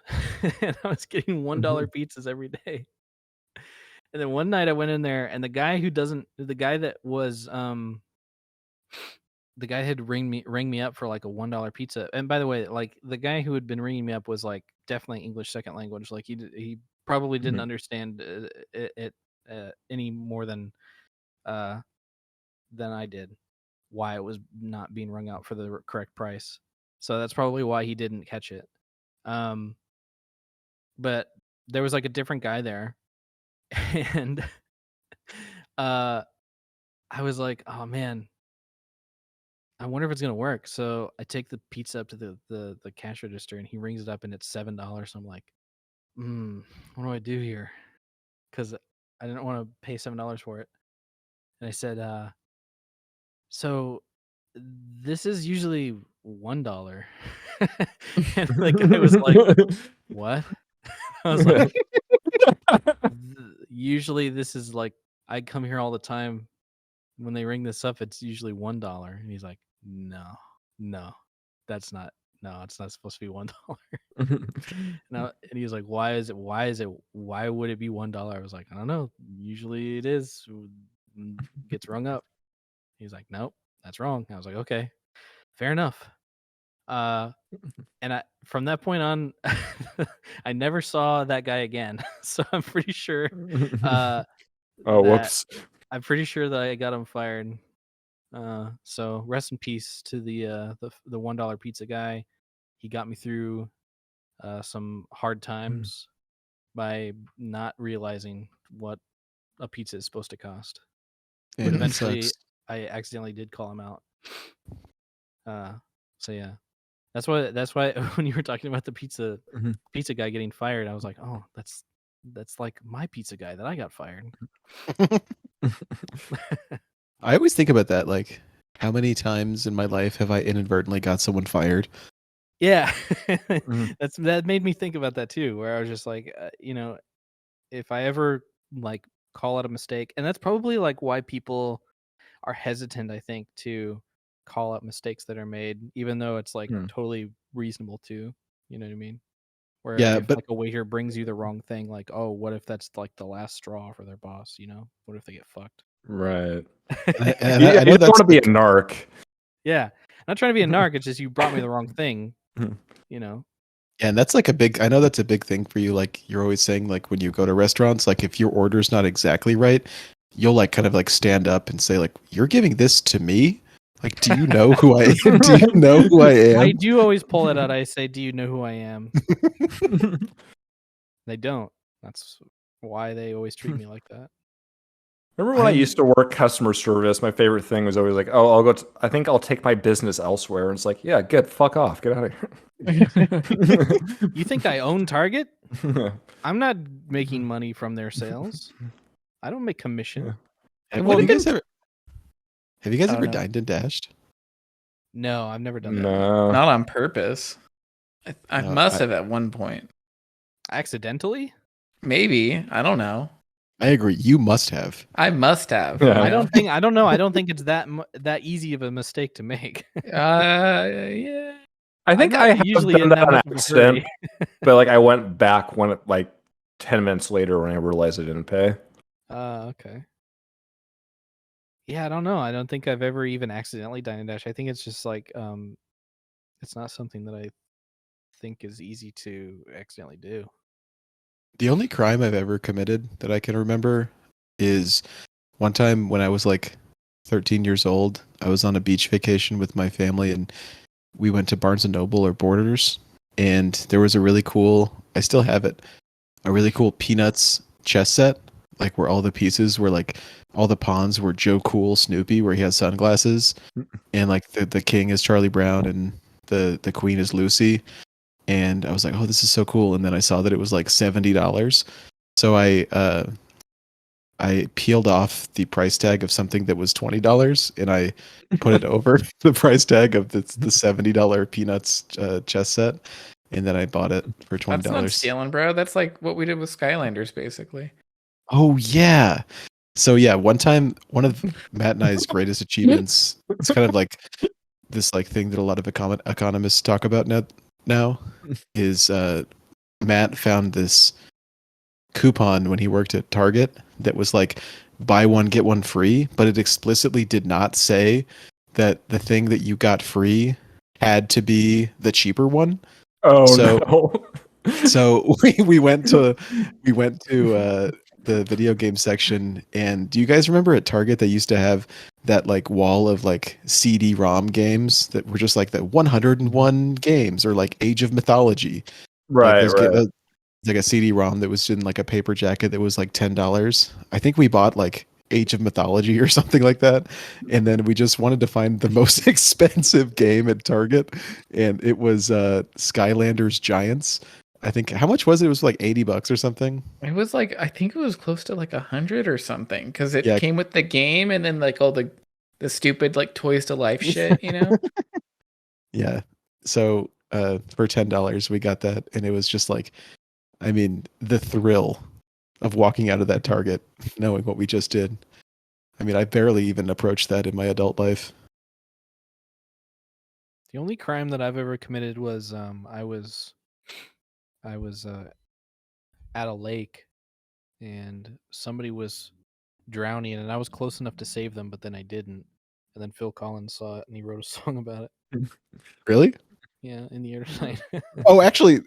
and I was getting $1 pizzas every day. And then one night I went in there, and the guy had rang me up for like a $1 pizza. And by the way, like the guy who had been ringing me up was like definitely English second language. Like he probably didn't understand it any more than I did, why it was not being rung out for the correct price. So that's probably why he didn't catch it. But there was like a different guy there, and I was like, oh man, I wonder if it's gonna work. So I take the pizza up to the cash register, and he rings it up, and it's $7. I'm like, what do I do here? Because I didn't want to pay $7 for it. And I said, so this is usually $1. And the guy was like, what? I was like, usually this is like, I come here all the time. When they ring this up, it's usually $1. And he's like, no, that's not, no, it's not supposed to be $1. And he was like, why would it be $1? I was like, I don't know. Usually it is, gets rung up. He's like, nope, that's wrong. I was like, okay, fair enough. And from that point on, I never saw that guy again. So I'm pretty sure. Whoops. I'm pretty sure that I got him fired. So rest in peace to the $1 pizza guy. He got me through some hard times by not realizing what a pizza is supposed to cost. Yeah, But that eventually, sucks. I accidentally did call him out. So yeah, that's why when you were talking about the pizza guy getting fired, I was like, oh, that's like my pizza guy that I got fired. I always think about that. Like, how many times in my life have I inadvertently got someone fired? Yeah, that made me think about that too. Where I was just like, if I ever like call out a mistake, and that's probably like why people are hesitant, I think, to call out mistakes that are made, even though it's like totally reasonable to. You know what I mean? Where if but like a waiter brings you the wrong thing, like, oh, what if that's like the last straw for their boss? What if they get fucked? Right. I know you don't that's want to be a narc. Yeah, I'm not trying to be a narc. It's just you brought me the wrong thing. And that's like I know that's a big thing for you. Like you're always saying, like when you go to restaurants, like if your order's not exactly right, you'll like kind of like stand up and say like, "You're giving this to me? Like, do you know who I am? Do you know who I am?" I do always pull it out. I say, "Do you know who I am?" They don't. That's why they always treat me like that. Remember when I used to work customer service? My favorite thing was always like, "Oh, I'll go. I think I'll take my business elsewhere." And it's like, "Yeah, good. Fuck off. Get out of here." You think I own Target? I'm not making money from their sales. I don't make commission. Have Well, you guys ever I don't know. dined and dashed? No, I've never done that. No. Not on purpose. I No, must have at one point. Accidentally? Maybe. I don't know. I agree. You must have. I must have. Yeah. I don't know. I don't think it's that easy of a mistake to make. Yeah. I think I'm I not have usually done in that that on much of a accident, hurry. but like I went back when it, like 10 minutes later when I realized I didn't pay. Okay. Yeah, I don't know. I don't think I've ever even accidentally dine and dash. I think it's just like it's not something that I think is easy to accidentally do. The only crime I've ever committed that I can remember is one time when I was like 13 years old. I was on a beach vacation with my family and we went to Barnes and Noble or Borders, and there was a really cool, I still have it, a really cool Peanuts chess set, like where all the pieces were like, all the pawns were Joe Cool Snoopy, where he has sunglasses, and like the king is Charlie Brown and the queen is Lucy. And I was like, oh, this is so cool. And then I saw that it was like $70. So I peeled off the price tag of something that was $20 and I put it over the price tag of the $70 Peanuts chess set, and then I bought it for $20. That's not stealing, bro. That's like what we did with Skylanders, basically. Oh yeah. So yeah, one time, one of Matt and I's greatest achievements, it's kind of like this like thing that a lot of economists talk about now is Matt found this coupon when he worked at Target that was like buy one get one free, but it explicitly did not say that the thing that you got free had to be the cheaper one. Oh So- no. So we went to the video game section, and do you guys remember at Target they used to have that like wall of like CD-ROM games that were just like the 101 games or like Age of Mythology? Like Right, those right. like a CD-ROM that was in like a paper jacket that was like $10. I think we bought like Age of Mythology or something like that, and then we just wanted to find the most expensive game at Target, and it was Skylanders Giants. I think how much was it? It was like $80 or something. It was like, I think it was close to like 100 or something, because it Yeah. came with the game and then like all the stupid like Toys to Life shit, you know? Yeah. So for $10 we got that, and it was just like, I mean, the thrill of walking out of that Target knowing what we just did. I mean, I barely even approached that in my adult life. The only crime that I've ever committed was I was at a lake and somebody was drowning and I was close enough to save them, but then I didn't. And then Phil Collins saw it and he wrote a song about it. Really? Yeah, in the air tonight. Oh, actually,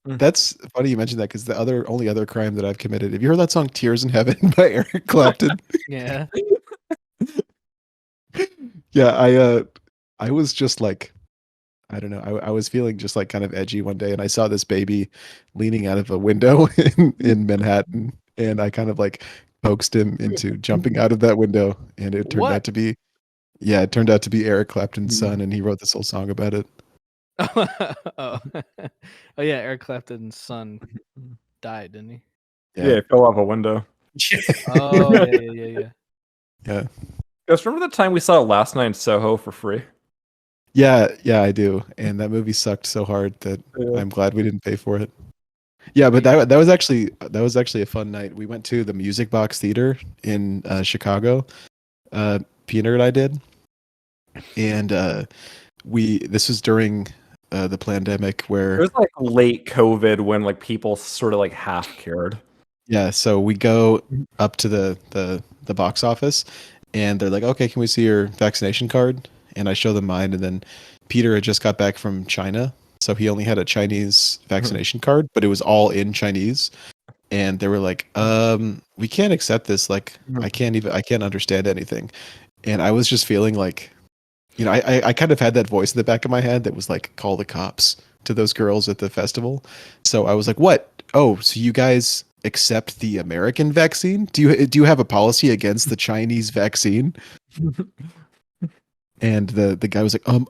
that's funny you mentioned that, because the only other crime that I've committed. Have you heard that song "Tears in Heaven" by Eric Clapton? Yeah. Yeah, I was just like, I don't know. I was feeling just like kind of edgy one day, and I saw this baby leaning out of a window in Manhattan, and I kind of like coaxed him into jumping out of that window, and it turned What? out to be, yeah, it turned out to be Eric Clapton's son, and he wrote this whole song about it. Oh. Oh yeah, Eric Clapton's son died, didn't he? Yeah, it fell off a window. Oh yeah. Yeah. Guys, remember the time we saw it last night in Soho for free? Yeah, I do. And that movie sucked so hard that Yeah. I'm glad we didn't pay for it. Yeah, but that was actually a fun night. We went to the Music Box Theater in Chicago. Peter and I did, and this was during the pandemic It where was like late COVID when like people sort of like half cared. yeah. So we go up to the box office, and they're like, "Okay, can we see your vaccination card?" And I show them mine, and then Peter had just got back from China, so he only had a Chinese vaccination card, but it was all in Chinese. and they were like, we can't accept this. Like, I can't understand anything. And I was just feeling like, I kind of had that voice in the back of my head that was like, call the cops to those girls at the festival. So I was like, what? Oh, so you guys accept the American vaccine? Do you have a policy against the Chinese vaccine? And the guy was like, I'm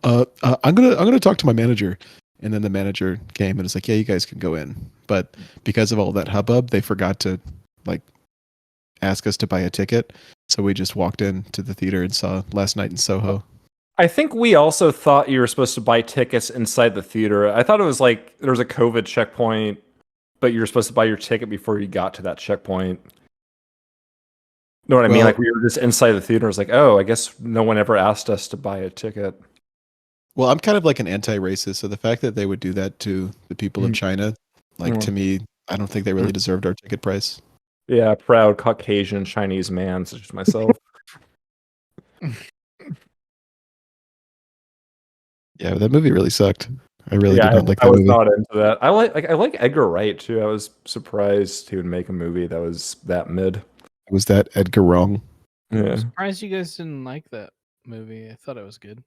gonna talk to my manager. And then the manager came and was like, yeah, you guys can go in. But because of all that hubbub, they forgot to like ask us to buy a ticket. So we just walked into the theater and saw Last Night in Soho. I think we also thought you were supposed to buy tickets inside the theater. I thought it was like there was a COVID checkpoint, but you were supposed to buy your ticket before you got to that checkpoint. Know what I mean? Well- Like we were just inside the theater. It's like, oh, I guess no one ever asked us to buy a ticket. Well, I'm kind of like an anti-racist, so the fact that they would do that to the people of China, like to me, I don't think they really deserved our ticket price. Yeah, proud Caucasian Chinese man such as myself. Yeah, that movie really sucked. I really Yeah, did not like I that was movie. not into that. I like Edgar Wright too. I was surprised he would make a movie that was that mid. Was that Edgar Wrong? I'm Yeah. surprised you guys didn't like that movie. I thought it was good.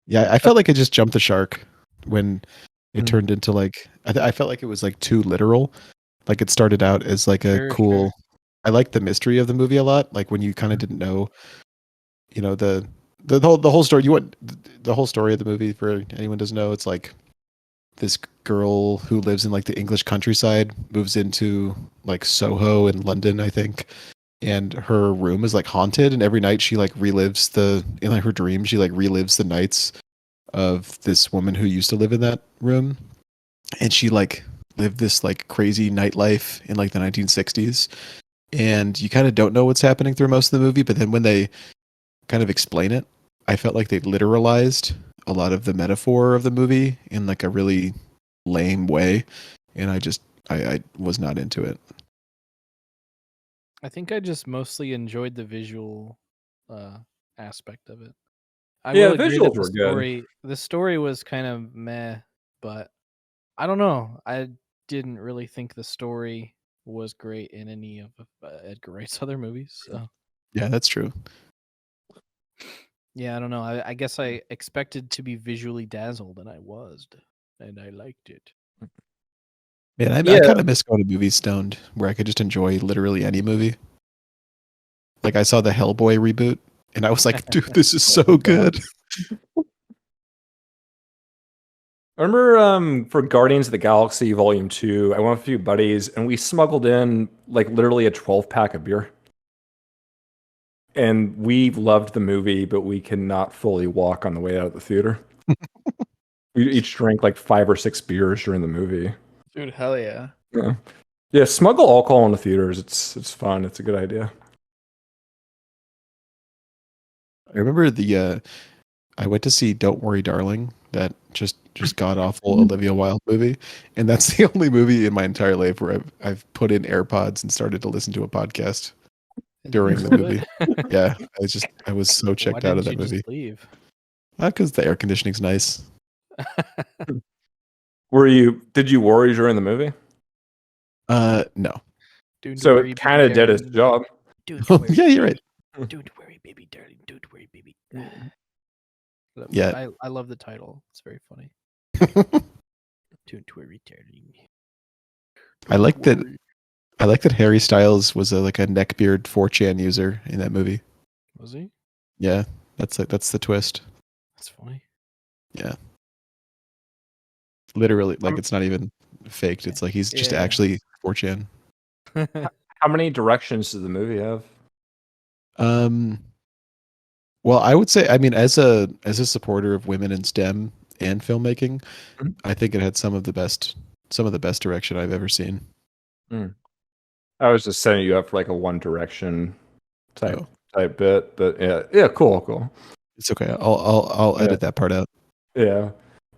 Yeah, I felt like it just jumped the shark when it Mhm. turned into like I felt like it was like too literal. Like it started out as like a Sure, cool. sure. I liked the mystery of the movie a lot. Like when you kind of didn't know, the whole story. You want the whole story of the movie for anyone who doesn't know. It's like this girl who lives in like the English countryside moves into like Soho in London, I think, and her room is like haunted, and every night she like relives in like her dream she like relives the nights of this woman who used to live in that room, and she like lived this like crazy nightlife in like the 1960s, and you kind of don't know what's happening through most of the movie, but then when they kind of explain it, I felt like they literalized a lot of the metaphor of the movie in like a really lame way, and I was not into it. I think I just mostly enjoyed the visual aspect of it. I Yeah, will the agree that visuals were good. the story was kind of meh, but I don't know. I didn't really think the story was great in any of Edgar Wright's other movies. So Yeah, that's true. yeah, I don't know. I guess I expected to be visually dazzled, and I was, and I liked it. Man, I Yeah. kind of miss going to movies stoned, where I could just enjoy literally any movie. Like I saw the Hellboy reboot, and I was like, dude, this is so good. I remember for Guardians of the Galaxy Volume 2, I went with a few buddies and we smuggled in like literally a 12-pack of beer. And we loved the movie, but we could not fully walk on the way out of the theater. We each drank like 5 or 6 beers during the movie. Dude, hell yeah. Yeah. Yeah, smuggle alcohol in the theaters. It's fun. It's a good idea. I remember I went to see Don't Worry Darling, that just god awful Olivia Wilde movie, and that's the only movie in my entire life where I've put in AirPods and started to listen to a podcast during the movie. Yeah, I was so Why checked out of didn't that you movie. just leave? Not because the air conditioning's nice. Did you worry during the movie? No. Don't So worry, it kind of baby did its darling. job. Don't worry, Yeah, you're right. Don't worry, baby darling. Don't worry, baby. Yeah. I love the title. It's very funny. Don't worry, darling. I like that Harry Styles was like a neckbeard 4chan user in that movie. Was he? Yeah, that's the twist. That's funny. Yeah. Literally, like it's not even faked. It's like he's just Yeah. actually 4chan. How many directions does the movie have? Well, I would say, I mean, as a supporter of women in STEM and filmmaking, Mhm. I think it had some of the best direction I've ever seen. I was just setting you up for like a One Direction type Oh. type bit, but yeah, cool. It's okay. I'll Yeah. edit that part out. Yeah,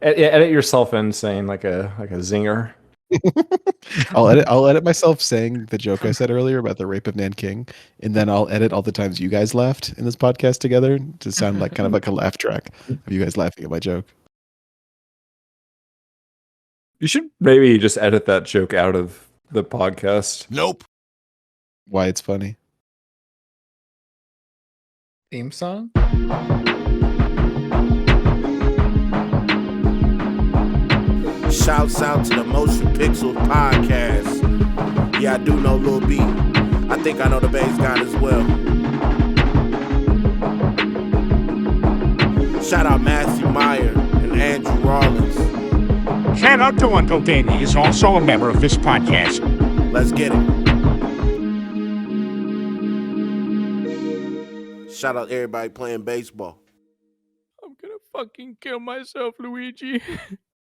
edit yourself in saying like a zinger. I'll edit myself saying the joke I said earlier about the rape of Nanking, and then I'll edit all the times you guys laughed in this podcast together to sound like kind of like a laugh track of you guys laughing at my joke. You should maybe just edit that joke out of the podcast. Nope. Why it's funny. Theme song? Shouts out to the Motion Pixels podcast. Yeah, I do know Lil B. I think I know the bass guy as well. Shout out Matthew Meyer and Andrew Rollins. Shout out to Uncle Danny. He's also a member of this podcast. Let's get it. Shout out everybody playing baseball. I'm gonna fucking kill myself, Luigi.